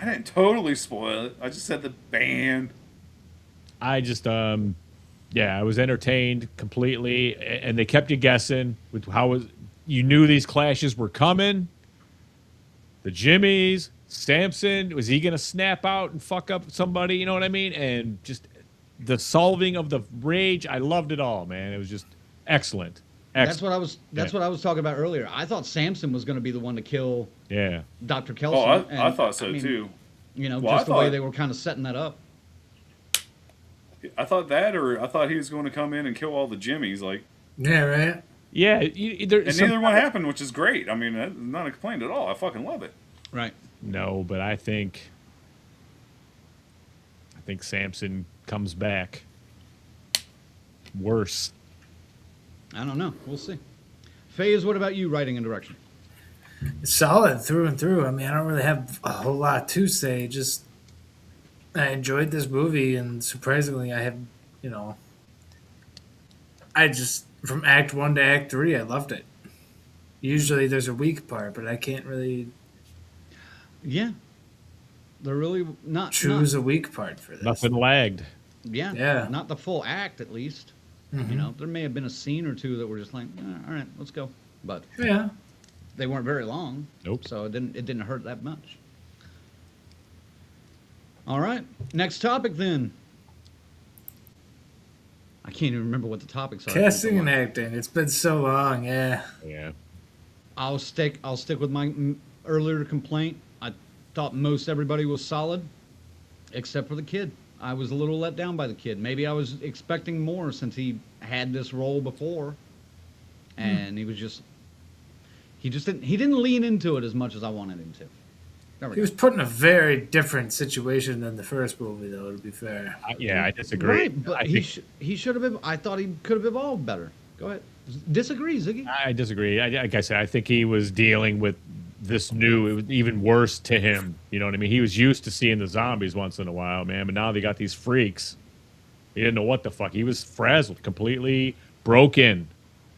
didn't totally spoil it. I just said the band. I just yeah, I was entertained completely, and they kept you guessing with you knew these clashes were coming. The Jimmies, Samson, was he gonna snap out and fuck up somebody? You know what I mean? And just the solving of the rage, I loved it all, man. It was just excellent. That's what I was talking about earlier. I thought Samson was going to be the one to kill Dr. Kelson. Oh, I thought so too. You know, Well, just the way they were kind of setting that up. I thought that, or I thought he was going to come in and kill all the Jimmies. Like, Yeah, right. Yeah, and neither one happened, which is great. I mean, that's not a complaint at all. I fucking love it. Right. No, but I think Samson comes back worse. I don't know. We'll see. Faze, what about you, writing and direction? It's solid through and through. I mean, I don't really have a whole lot to say. Just I enjoyed this movie, and surprisingly, I have, you know, I just from Act 1 to Act 3, I loved it. Usually, there's a weak part, but I can't really. Yeah, they're really not choose a weak part for this. Nothing lagged. Yeah, not the full act, at least. Mm-hmm. You know, there may have been a scene or two that were just like, all right, let's go, but yeah, they weren't very long. Nope. So it didn't hurt that much. All right, next topic then. I can't even remember what the topics are. Casting and acting. It's been so long. Yeah. Yeah. I'll stick with my earlier complaint. I thought most everybody was solid, except for the kid. I was a little let down by the kid. Maybe I was expecting more since he had this role before, and he didn't lean into it as much as I wanted him to. He was put in a very different situation than the first movie, though. To be fair. I disagree. Right, but he should have been. I thought he could have evolved better. Go ahead. Disagree, Ziggy. I disagree. Like I said, I think he was dealing with this new, it was even worse to him. You know what I mean? He was used to seeing the zombies once in a while, man, but now they got these freaks. He didn't know what the fuck. He was frazzled, completely broken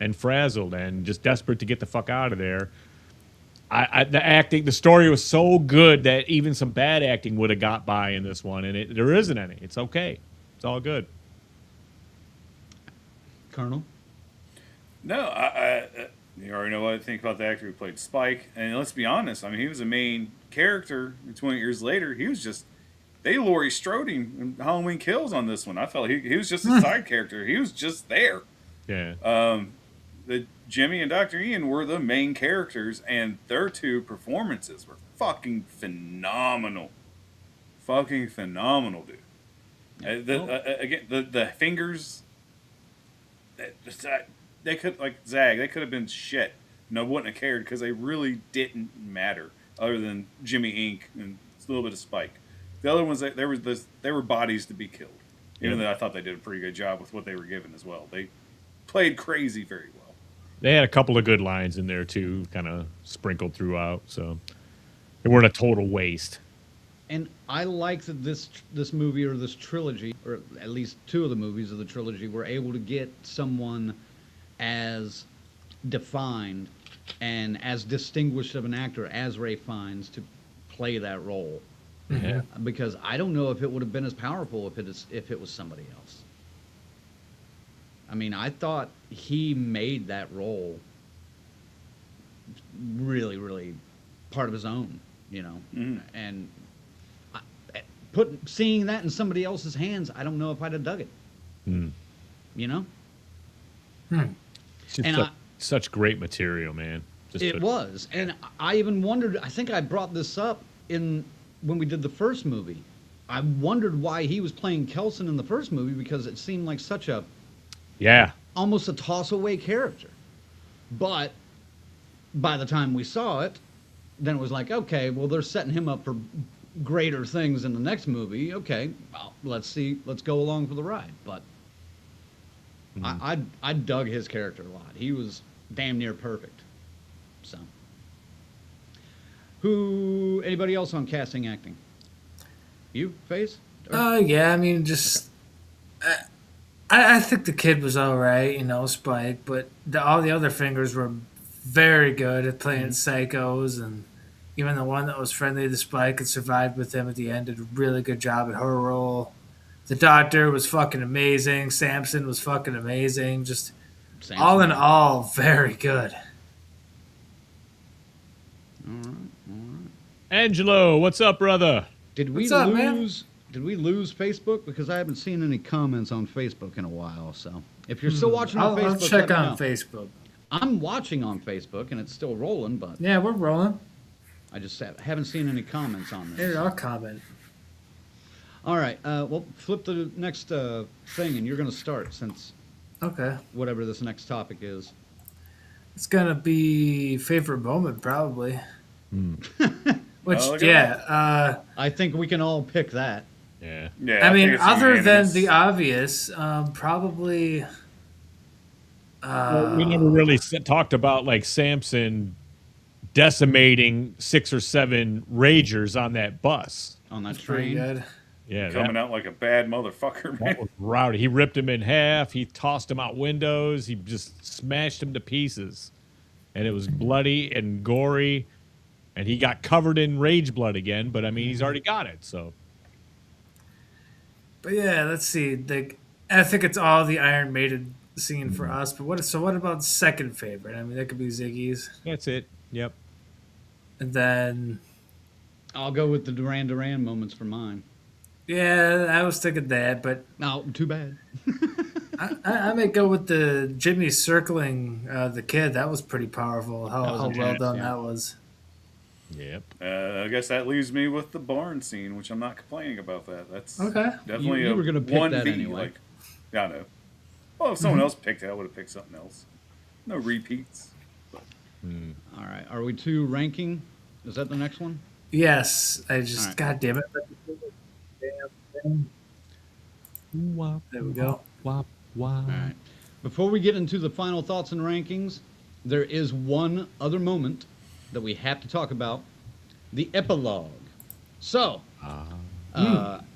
and frazzled and just desperate to get the fuck out of there. The story was so good that even some bad acting would have got by in this one, and there isn't any. It's okay. It's all good. Colonel? No, you already know what I think about the actor who played Spike. And let's be honest, I mean, he was a main character. 20 years later, he was just... They Laurie Strode him in Halloween Kills on this one. I felt he was just a side character. He was just there. Yeah. The Jimmy and Dr. Ian were the main characters, and their two performances were fucking phenomenal. Fucking phenomenal, dude. Again, the fingers... They could, like Zag, they could have been shit. No, wouldn't have cared because they really didn't matter, other than Jimmy Inc. and a little bit of Spike. The other ones, they were bodies to be killed. Even though I thought they did a pretty good job with what they were given as well. They played crazy very well. They had a couple of good lines in there too, kind of sprinkled throughout, so they weren't a total waste. And I like that this movie or this trilogy, or at least two of the movies of the trilogy, were able to get someone as defined and as distinguished of an actor as Ralph Fiennes to play that role. Yeah. Because I don't know if it would have been as powerful if it was somebody else. I mean, I thought he made that role really, really part of his own, you know. And seeing that in somebody else's hands, I don't know if I'd have dug it. You know? It's just And such great material, man. It was. And I even wondered, I think I brought this up when we did the first movie. I wondered why he was playing Kelson in the first movie, because it seemed like such a almost a toss-away character. But by the time we saw it, then it was like, okay, well, they're setting him up for greater things in the next movie. Okay, well, let's go along for the ride. But I dug his character a lot. He was damn near perfect. So, anybody else on casting acting? You, Faze? Yeah, I mean, just I think the kid was all right, Spike, but all the other fingers were very good at playing psychos, and even the one that was friendly to Spike and survived with him at the end did a really good job at her role. The doctor was fucking amazing. Samson was fucking amazing. Just all in all, very good. All right. Angelo, what's up, brother? Did we lose Facebook? Because I haven't seen any comments on Facebook in a while. So if you're still watching on Facebook, I'll check on Facebook. I'm watching on Facebook and it's still rolling, but yeah, we're rolling. I just haven't seen any comments on this. Here, I'll comment. All right. Well, flip to the next thing, and you're going to start since whatever this next topic is. It's going to be favorite moment, probably. Which, I think we can all pick that. Yeah. I mean, other than the obvious, probably. Well, we never really talked about like Samson decimating 6 or 7 ragers on that bus. On that train. Yeah, coming out like a bad motherfucker, man. That was rowdy. He ripped him in half. He tossed him out windows. He just smashed him to pieces. And it was bloody and gory. And he got covered in rage blood again. But, I mean, he's already got it, so. But, yeah, let's see. I think it's all the Iron Maiden scene for us. But what about second favorite? I mean, that could be Ziggy's. That's it. Yep. And then I'll go with the Duran Duran moments for mine. Yeah, I was thinking that, but no, too bad. I may go with the Jimmy circling the kid. That was pretty powerful. How well done that was. Yep. I guess that leaves me with the barn scene, which I'm not complaining about that. That's okay. Definitely you were going to pick that anyway. Yeah, I know. Well, if someone else picked it, I would have picked something else. No repeats. But. All right. Are we to ranking? Is that the next one? Yes. I just, God damn it. There we go. All right. Before we get into the final thoughts and rankings, there is one other moment that we have to talk about, the epilogue. So,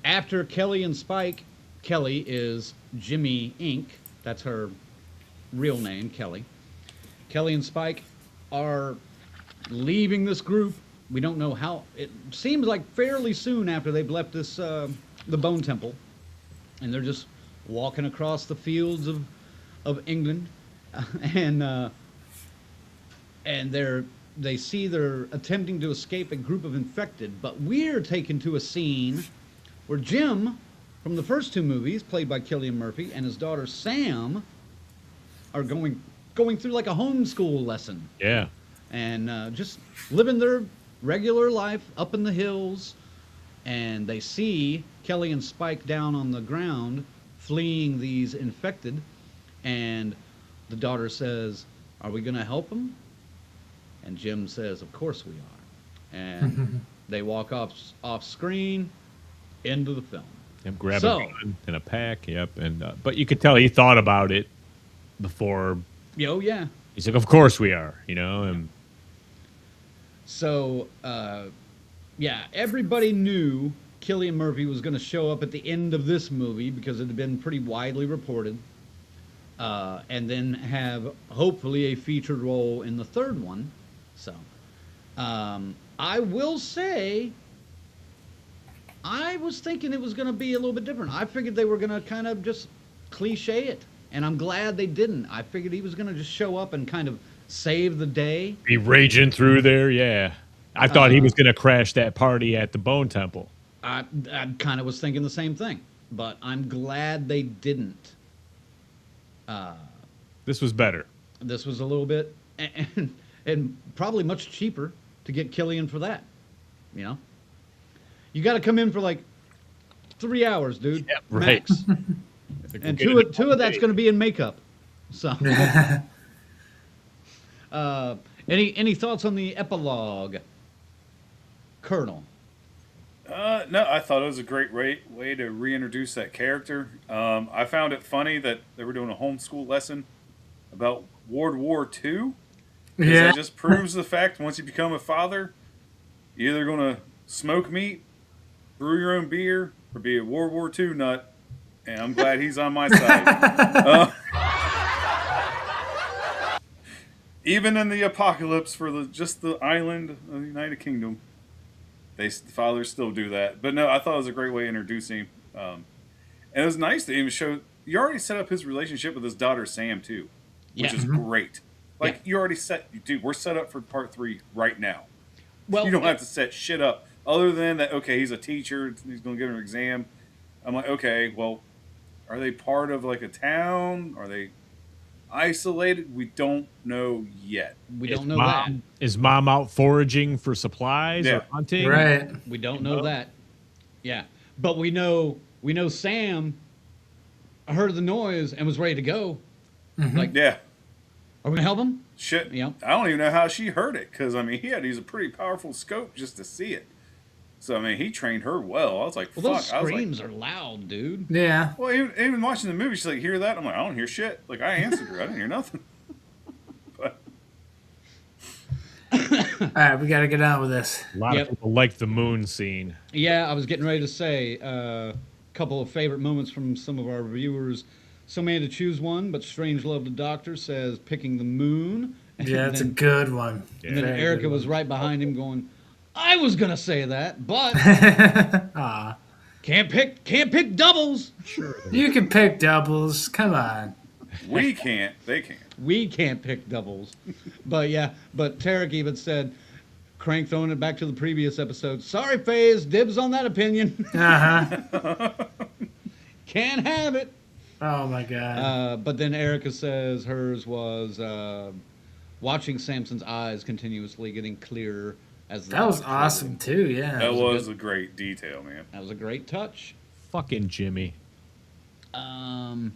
after Kelly and Spike, Kelly is Jimmy Inc. That's her real name, Kelly. Kelly and Spike are leaving this group. We don't know how. It seems like fairly soon after they've left this the Bone Temple, and they're just walking across the fields of England, and they see they're attempting to escape a group of infected, but we're taken to a scene where Jim, from the first 2 movies, played by Cillian Murphy, and his daughter Sam are going through like a homeschool lesson. Yeah. And just living their regular life up in the hills, and they see Kelly and Spike down on the ground fleeing these infected, and the daughter says, "Are we going to help them?" And Jim says, "Of course we are." And they walk off screen into the film. Yep, grab a gun and a pack. Yep, and but you could tell he thought about it before. Oh yeah. He's like, "Of course we are," And so, everybody knew Cillian Murphy was going to show up at the end of this movie because it had been pretty widely reported, and then have hopefully a featured role in the third one. So, I will say, I was thinking it was going to be a little bit different. I figured they were going to kind of just cliche it, and I'm glad they didn't. I figured he was going to just show up and kind of save the day. Be raging through there, yeah. I thought he was going to crash that party at the Bone Temple. I kind of was thinking the same thing, but I'm glad they didn't. This was better. This was a little bit, and probably much cheaper to get Killian for that. You know, you got to come in for like 3 hours, dude. Yeah, right. Max. And two of that's going to be in makeup. So, any thoughts on the epilogue, Colonel? No, I thought it was a great way to reintroduce that character. I found it funny that they were doing a homeschool lesson about World War II. Yeah. It just proves the fact once you become a father, you're either going to smoke meat, brew your own beer, or be a World War II nut. And I'm glad he's on my side. Even in the apocalypse for just the island of the United Kingdom, the fathers still do that. But no, I thought it was a great way of introducing him. And it was nice to even show, you already set up his relationship with his daughter Sam too, which is great. Like, you already dude, we're set up for part 3 right now. Well, you don't have to set shit up other than that, okay, he's a teacher, he's going to give him an exam. I'm like, okay, well, are they part of like a town? Are they isolated? We don't know yet. We don't know that. Is mom out foraging for supplies or hunting? Right. We don't know that. Yeah. But we know Sam heard the noise and was ready to go. Like, yeah. Are we going to help him? Shit. Yeah. I don't even know how she heard it because, I mean, he had to use a pretty powerful scope just to see it. So, I mean, he trained her well. I was like, fuck. Well, those screams are loud, dude. Yeah. Well, even watching the movie, she's like, hear that? I'm like, I don't hear shit. Like, I answered her. I didn't hear nothing. But all right, we got to get on with this. A lot of people like the moon scene. Yeah, I was getting ready to say a couple of favorite moments from some of our viewers. So many to choose one, but Strangelove the Doctor says picking the moon. Yeah, it's a good one. And then Erica was right behind him going, I was going to say that, but can't pick doubles. Sure. You can pick doubles. Come on. we can't. They can't. We can't pick doubles. But Tarek even said, Crank throwing it back to the previous episode. Sorry, FaZe, dibs on that opinion. Can't have it. Oh, my God. But then Erica says hers was watching Samson's eyes continuously getting clearer. That was awesome, too, yeah. That was a great detail, man. That was a great touch. Fucking Jimmy. Oh,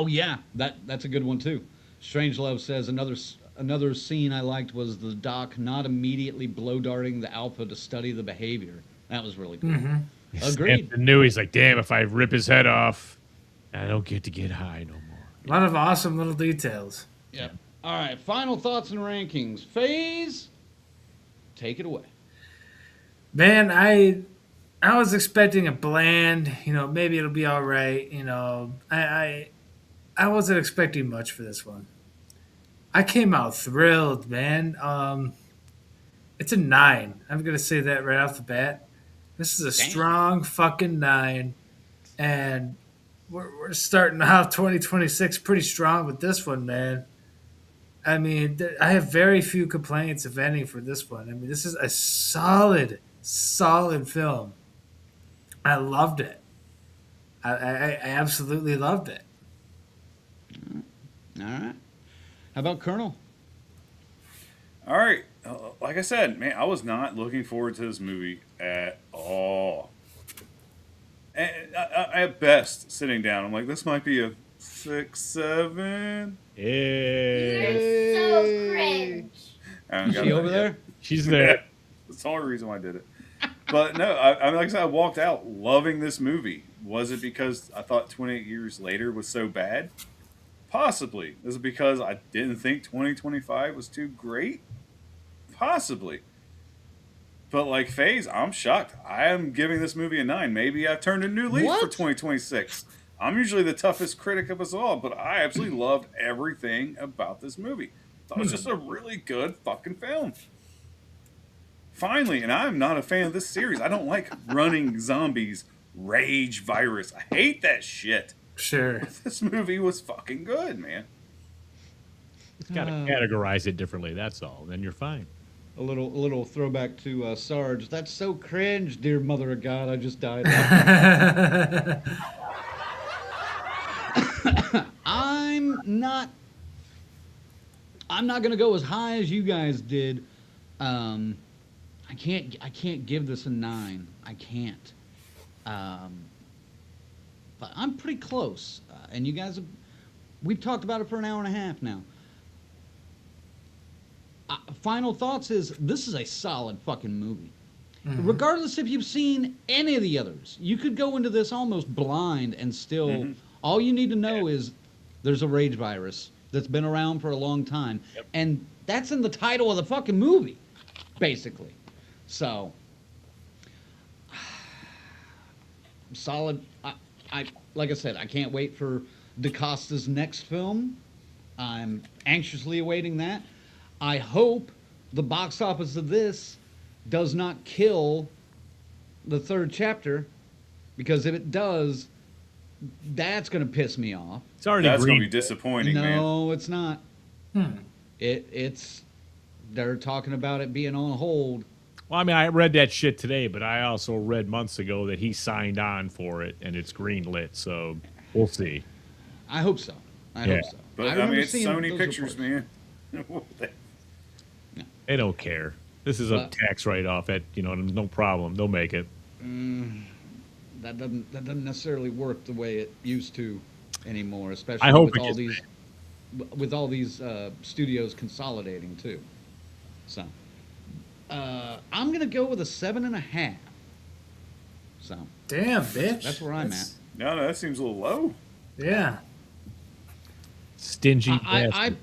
yeah. That's a good one, too. Strangelove says another scene I liked was the doc not immediately blow-darting the alpha to study the behavior. That was really cool. Agreed. And knew he's like, damn, if I rip his head off, I don't get to get high no more. A lot of awesome little details. Yep. All right, final thoughts and rankings. FaZe, take it away. Man, I was expecting a bland, maybe it'll be all right, I wasn't expecting much for this one. I came out thrilled, man. It's a 9. I'm going to say that right off the bat. This is a strong fucking 9, and we're starting out 2026 pretty strong with this one, man. I mean, I have very few complaints, if any, for this one. I mean, this is a solid film. I loved it. I absolutely loved it. All right. How about Colonel? All right. Like I said, man, I was not looking forward to this movie at all. And at best, sitting down, I'm like, this might be a 6, 7. Hey. You're so cringe. Is she over there? She's there. That's the only reason why I did it. But no, I mean, like I said, I walked out loving this movie. Was it because I thought 28 Years Later was so bad? Possibly. Is it because I didn't think 2025 was too great? Possibly. But like FaZe, I'm shocked. I am giving this movie a 9. Maybe I've turned a new leaf for 2026. I'm usually the toughest critic of us all, but I absolutely loved everything about this movie. Thought it was just a really good fucking film. Finally, and I'm not a fan of this series. I don't like running zombies, rage virus. I hate that shit. Sure. This movie was fucking good, man. It's got to categorize it differently, that's all. Then you're fine. A little throwback to Sarge. That's so cringe, dear mother of God. I just died. not. I'm not gonna go as high as you guys did. I can't give this a 9. I can't. But I'm pretty close. And you guys we've talked about it for an hour and a half now. Final thoughts is this is a solid fucking movie. Mm-hmm. Regardless if you've seen any of the others, you could go into this almost blind and still, all you need to know is there's a rage virus that's been around for a long time. Yep. And that's in the title of the fucking movie, basically. So, solid. I like I said, I can't wait for DaCosta's next film. I'm anxiously awaiting that. I hope the box office of this does not kill the third chapter, because if it does, that's going to piss me off. It's already that's going to be disappointing, man. No, it's not. It's they're talking about it being on hold. Well, I mean, I read that shit today, but I also read months ago that he signed on for it and it's greenlit. So we'll see. I hope so. I hope so. But I mean, it's Sony Pictures, man. They don't care. This is a tax write-off. At no problem. They'll make it. That doesn't necessarily work the way it used to anymore, especially I hope with all these studios consolidating too. So I'm gonna go with a 7.5. So damn, bitch. That's where I'm at. No, that seems a little low. Yeah. Stingy. I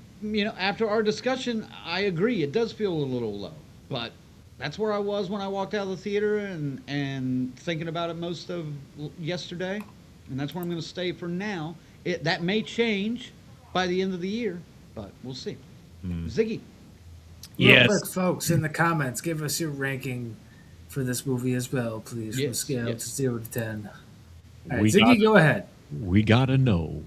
after our discussion, I agree. It does feel a little low, but that's where I was when I walked out of the theater and thinking about it most of yesterday, and that's where I'm going to stay for now. That may change by the end of the year, but we'll see. Ziggy. Real quick, folks, in the comments, give us your ranking for this movie as well, please, from scale to 0 to 10. All right, Ziggy, go ahead. We gotta know.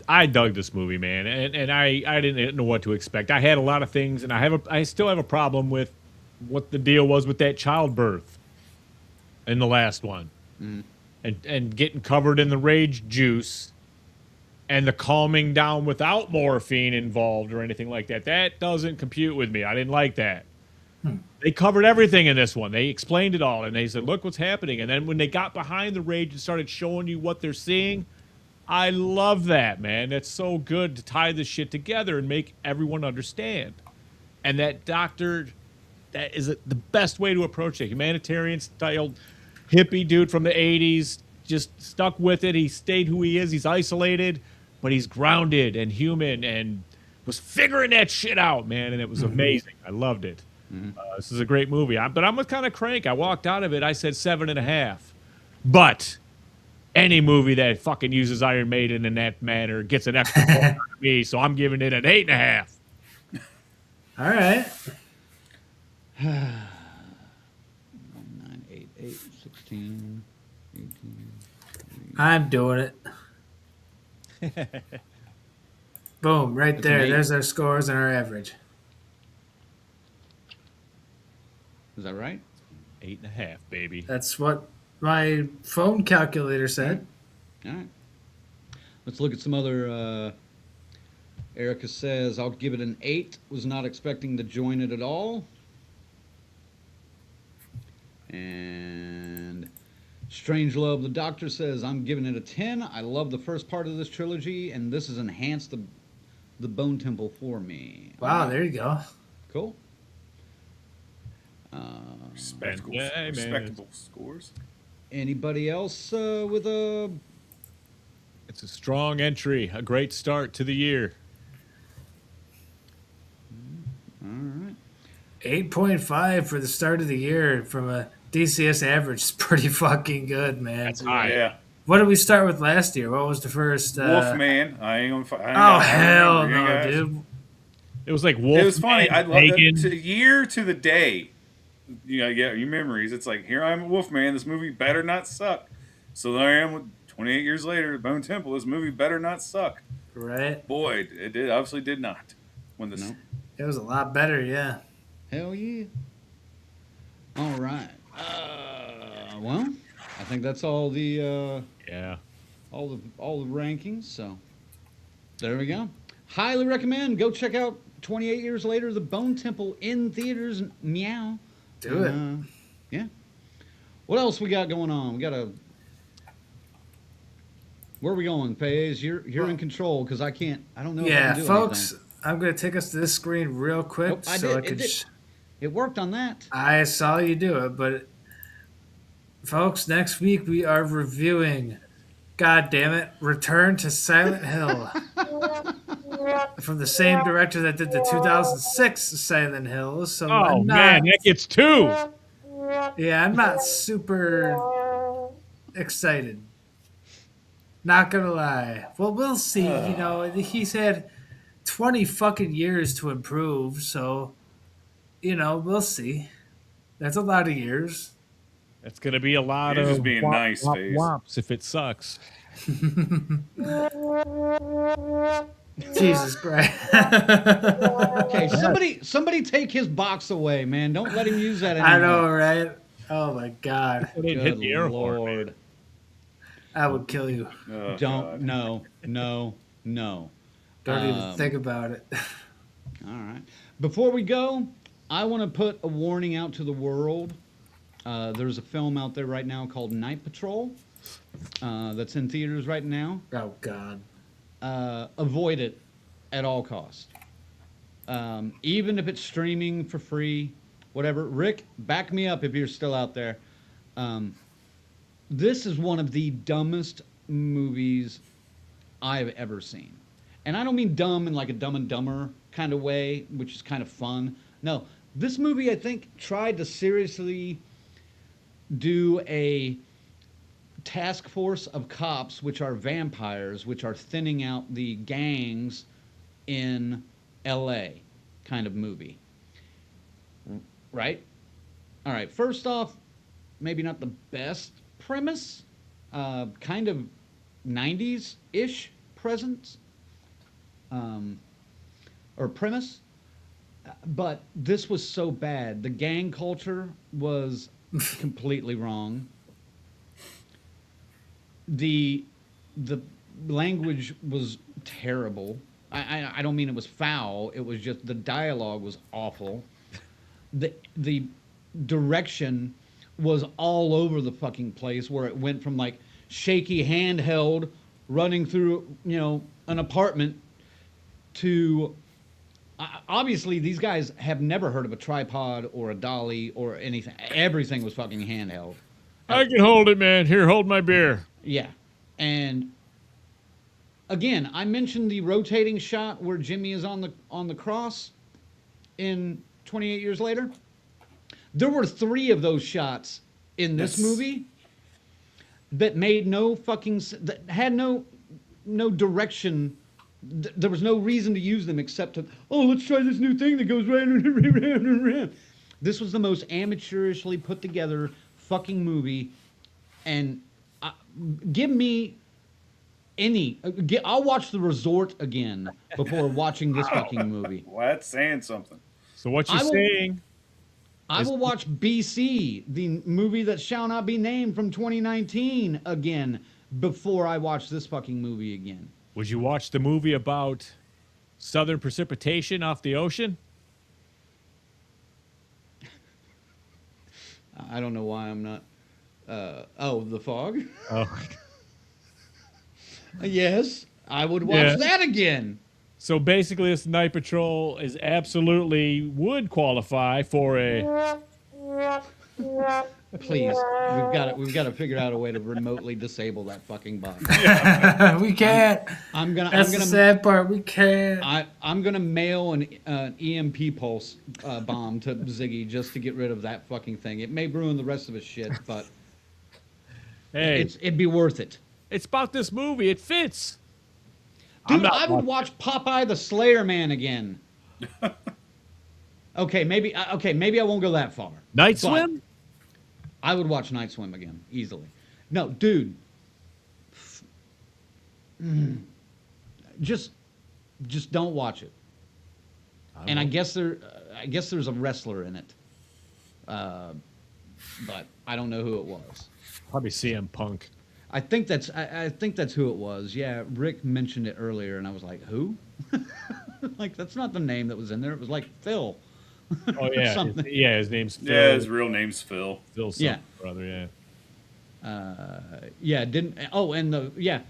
I dug this movie, man, and I didn't know what to expect. I had a lot of things, and I still have a problem with what the deal was with that childbirth in the last one, and getting covered in the rage juice, and the calming down without morphine involved or anything like that. That doesn't compute with me. I didn't like that. They covered everything in this one. They explained it all, and they said, "Look what's happening." And then when they got behind the rage and started showing you what they're seeing. I love that, man. That's so good to tie this shit together and make everyone understand. And that doctor, that is the best way to approach it. Humanitarian-style hippie dude from the 80s, just stuck with it. He stayed who he is. He's isolated, but he's grounded and human and was figuring that shit out, man, and it was amazing. I loved it. This is a great movie. But I'm a kind of crank. I walked out of it. I said 7.5. But... any movie that fucking uses Iron Maiden in that manner gets an extra point out of me, so I'm giving it an 8.5. All right. 9, 8, 8, 16, 18. I'm doing it. Boom, right there. There's our scores and our average. Is that right? 8.5, baby. That's what my phone calculator said. All right. Let's look at some other. Erica says, I'll give it an 8. Was not expecting to join it at all. And Strange Love, the Doctor says, I'm giving it a 10. I love the first part of this trilogy, and this has enhanced the Bone Temple for me. Wow, there you go. Cool. Respectable scores. Anybody else with a... It's a strong entry. A great start to the year. All right. 8.5 for the start of the year from a DCS average is pretty fucking good, man. That's high. Yeah. What did we start with last year? What was the first? Wolfman. Oh, hell no, dude. It was like Wolf. It was funny. I love that. Year to the day. Your memories. It's like, here I am at Wolfman. This movie better not suck. So there I am 28 years later, Bone Temple. This movie better not suck. Right. Boy, it obviously did not. It was a lot better, yeah. Hell yeah. All right. Well, I think that's all the all the rankings. So There we go. Highly recommend. Go check out 28 Years Later, The Bone Temple in theaters. Meow. Do it. Yeah. What else we got going on? We got a. Where are we going, FaZe? You're in control because I can't. I don't know. If I can do folks. anything. I'm gonna take us to this screen real quick It worked on that. I saw you do it, but folks, next week we are reviewing. God damn it! Return to Silent Hill from the same director that did the 2006 Silent Hill. So man, that gets 2. Yeah, I'm not super excited. Not gonna lie. Well, we'll see. You know, he's had 20 fucking years to improve, so you know, we'll see. That's a lot of years. That's gonna be a lot You're of just being nice, FaZe. whops if it sucks. Jesus Christ. Okay, somebody take his box away, man. Don't let him use that anymore. I know, right? Oh my God. They hit the air horn, man. I would kill you. Oh, Don't. God. No. Don't even think about it. All right. Before we go, I want to put a warning out to the world. There's a film out there right now called Night Patrol that's in theaters right now. Oh, God. Avoid it at all costs. Even if it's streaming for free, whatever. Rick, back me up if you're still out there. This is one of the dumbest movies I've ever seen. And I don't mean dumb in like a Dumb and Dumber kind of way, which is kind of fun. No, this movie, I think, tried to seriously do a task force of cops, which are vampires, which are thinning out the gangs in L.A. kind of movie. Right? All right, first off, maybe not the best premise, kind of 90s-ish presence, or premise, but this was so bad. The gang culture was completely wrong. The language was terrible. I don't mean it was foul. It was just the dialogue was awful. The direction was all over the fucking place, where it went from like shaky handheld running through, you know, an apartment to obviously these guys have never heard of a tripod or a dolly or anything. Everything was fucking handheld. I can hold it, man. Here, hold my beer. Yeah. And again, I mentioned the rotating shot where Jimmy is on the cross in 28 Years Later. There were 3 of those shots in this movie that made no fucking, that had no direction. There was no reason to use them except to, oh, let's try this new thing that goes round and round and round. This was the most amateurishly put together fucking movie, and give me any. I'll watch The Resort again before watching this fucking movie. Well, that's saying something. So what you're saying? I will watch BC, the movie that shall not be named from 2019 again before I watch this fucking movie again. Would you watch the movie about southern precipitation off the ocean? I don't know why I'm not. The Fog? Oh. Yes, I would watch that again. So basically, this Night Patrol is absolutely would qualify for a. Please, we've got to figure out a way to remotely disable that fucking box. We can't. That's the sad part. We can't. I'm gonna mail an EMP pulse bomb to Ziggy just to get rid of that fucking thing. It may ruin the rest of his shit, but hey, it'd be worth it. It's about this movie. It fits. Dude, I would watch Popeye the Slayer Man again. Okay, maybe I won't go that far. Night Swim? I would watch Night Swim again, easily. No, dude. Just don't watch it. And I guess there's a wrestler in it. But I don't know who it was. Probably CM Punk. I think that's who it was. Yeah, Rick mentioned it earlier, and I was like, who? Like, that's not the name that was in there. It was like Phil. Oh yeah, something. his name's Phil. Yeah, his real name's Phil. Phil something, Yeah. brother. Yeah. Didn't. Oh, and yeah.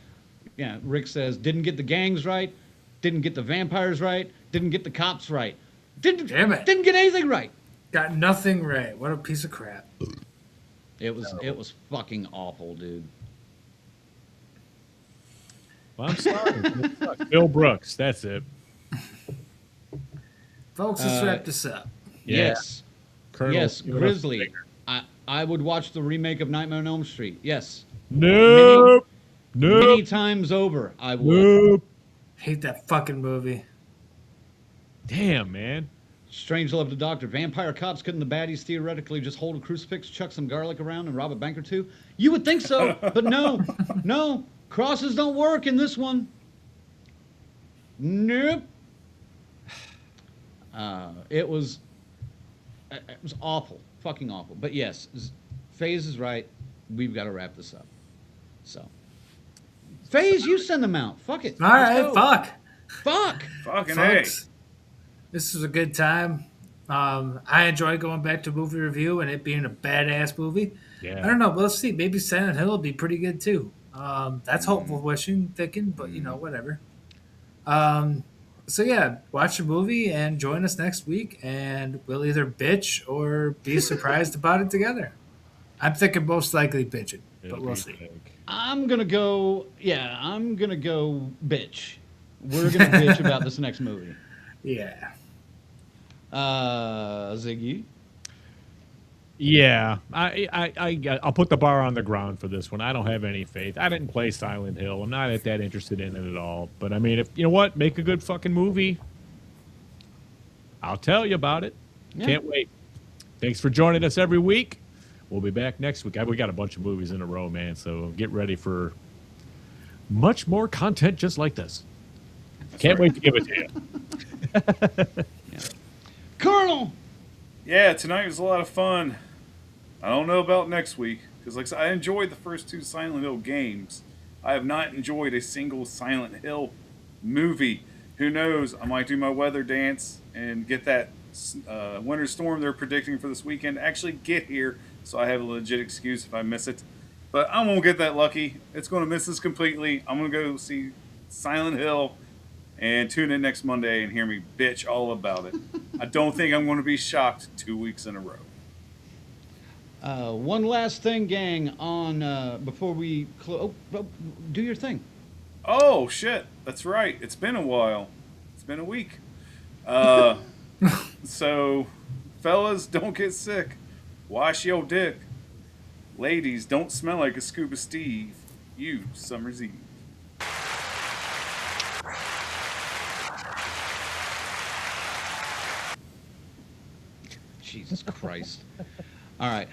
Rick says didn't get the gangs right, didn't get the vampires right, didn't get the cops right, didn't get anything right. Got nothing right. What a piece of crap. It was fucking awful, dude. Well, I'm sorry. Bill Brooks. That's it. Folks, let's wrap this up. Yeah. Yes. Colonel, Yes, give it up. Grizzly. I would watch the remake of Nightmare on Elm Street. Yes. Nope. Many times over, I would. Nope. Hate that fucking movie. Damn, man. Strange Love the Doctor. Vampire cops couldn't the baddies theoretically just hold a crucifix, chuck some garlic around, and rob a bank or two? You would think so, but no. No. Crosses don't work in this one. Nope. It was awful. Fucking awful. But yes, FaZe is right. We've got to wrap this up. So. FaZe, you send them out. Fuck it. All right, fuck. Fucking hey. Folks, this was a good time. I enjoy going back to movie review and it being a badass movie. Yeah. I don't know. We'll see. Maybe Silent Hill will be pretty good too. That's hopeful wishing, thinking, but whatever. So yeah, watch the movie and join us next week, and we'll either bitch or be surprised about it together. I'm thinking most likely bitching, but we'll see. I'm gonna go bitch. We're gonna bitch about this next movie. Yeah. Ziggy. Yeah, I'll put the bar on the ground for this one. I don't have any faith. I didn't play Silent Hill. I'm not that interested in it at all. But I mean, if you know what, make a good fucking movie. I'll tell you about it. Yeah. Can't wait. Thanks for joining us every week. We'll be back next week. We got a bunch of movies in a row, man. So get ready for much more content just like this. Can't wait to give it to you. Yeah. Colonel. Yeah, tonight was a lot of fun. I don't know about next week, because like I enjoyed the first two Silent Hill games. I have not enjoyed a single Silent Hill movie. Who knows? I might do my weather dance and get that winter storm they're predicting for this weekend actually get here, so I have a legit excuse if I miss it. But I won't get that lucky. It's going to miss this completely. I'm going to go see Silent Hill and tune in next Monday and hear me bitch all about it. I don't think I'm going to be shocked 2 weeks in a row. One last thing, gang, on before we do your thing. Oh, shit. That's right. It's been a while. It's been a week. So, fellas, don't get sick. Wash your dick. Ladies, don't smell like a Scuba Steve. Use Summer's Eve. Jesus Christ. All right.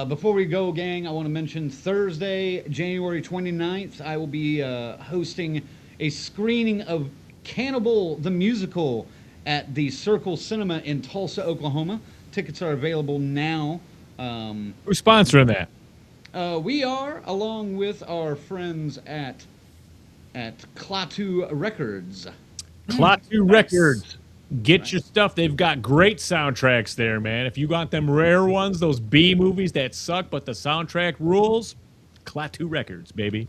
Before we go, gang, I want to mention Thursday, January 29th, I will be hosting a screening of Cannibal the Musical at the Circle Cinema in Tulsa, Oklahoma. Tickets are available now. Who's sponsoring that? We are, along with our friends at Klaatu Records. Klaatu Records. Get your stuff. They've got great soundtracks there, man. If you want them rare ones, those B movies that suck, but the soundtrack rules, Klaatu Records, baby.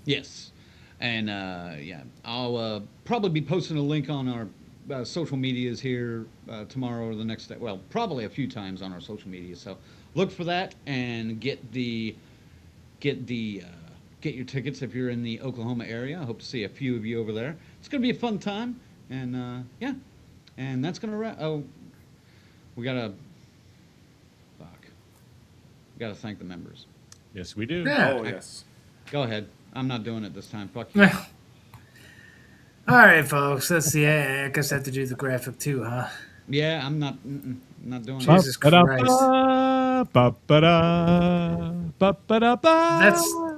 Yes. And, yeah, I'll probably be posting a link on our social medias here tomorrow or the next day. Well, probably a few times on our social media. So look for that and get your tickets if you're in the Oklahoma area. I hope to see a few of you over there. It's going to be a fun time. And, yeah. And that's going to wrap. Oh, we got to thank the members. Yes, we do. Yeah. Oh, yes. Go ahead. I'm not doing it this time. Fuck you. All right, folks. Let's see. I guess I have to do the graphic too, huh? Yeah, I'm not doing Jesus Christ. That's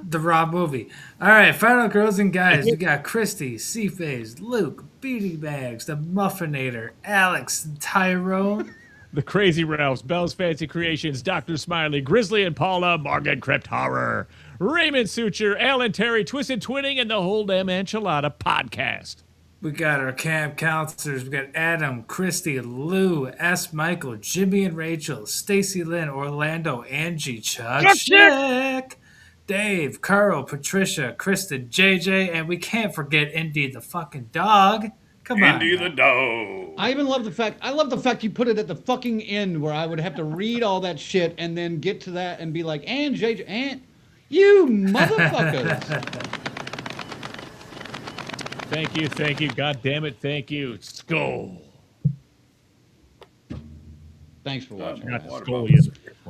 the raw movie. All right, final girls and guys. We got Christy, Seaface, Luke, Beanie Bags, the Muffinator, Alex, Tyrone, The Crazy Ralphs, Bell's Fancy Creations, Dr. Smiley, Grizzly and Paula, Morgan Crypt Horror, Raymond Suture, Alan Terry, Twisted Twinning, and the Whole Damn Enchilada podcast. We got our camp counselors. We got Adam, Christy, Lou, S. Michael, Jimmy and Rachel, Stacy Lynn, Orlando, Angie, Chuck, Dave, Carl, Patricia, Kristen, JJ, and we can't forget Indy the fucking dog. Come on. Indy the dog. I even love the fact you put it at the fucking end where I would have to read all that shit and then get to that and be like, and JJ, and you motherfuckers. Thank you. God damn it, thank you. Skull. Thanks for watching. Not to skull you.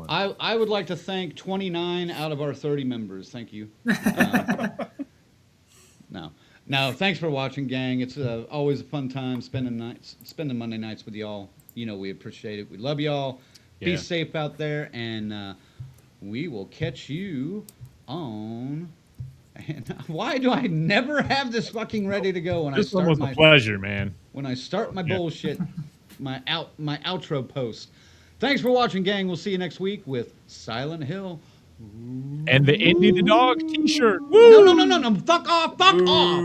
I would like to thank 29 out of our 30 members. Thank you. No, thanks for watching, gang. It's always a fun time spending Monday nights with y'all. You know we appreciate it. We love y'all. Yeah. Be safe out there, and we will catch you on... And why do I never have this fucking ready to go when this I start one was a pleasure, man. When I start my bullshit, my outro post. Thanks for watching, gang. We'll see you next week with Silent Hill. And the Indy the Dog t-shirt. Woo! No. Fuck off. Fuck off.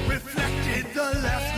Reflected the left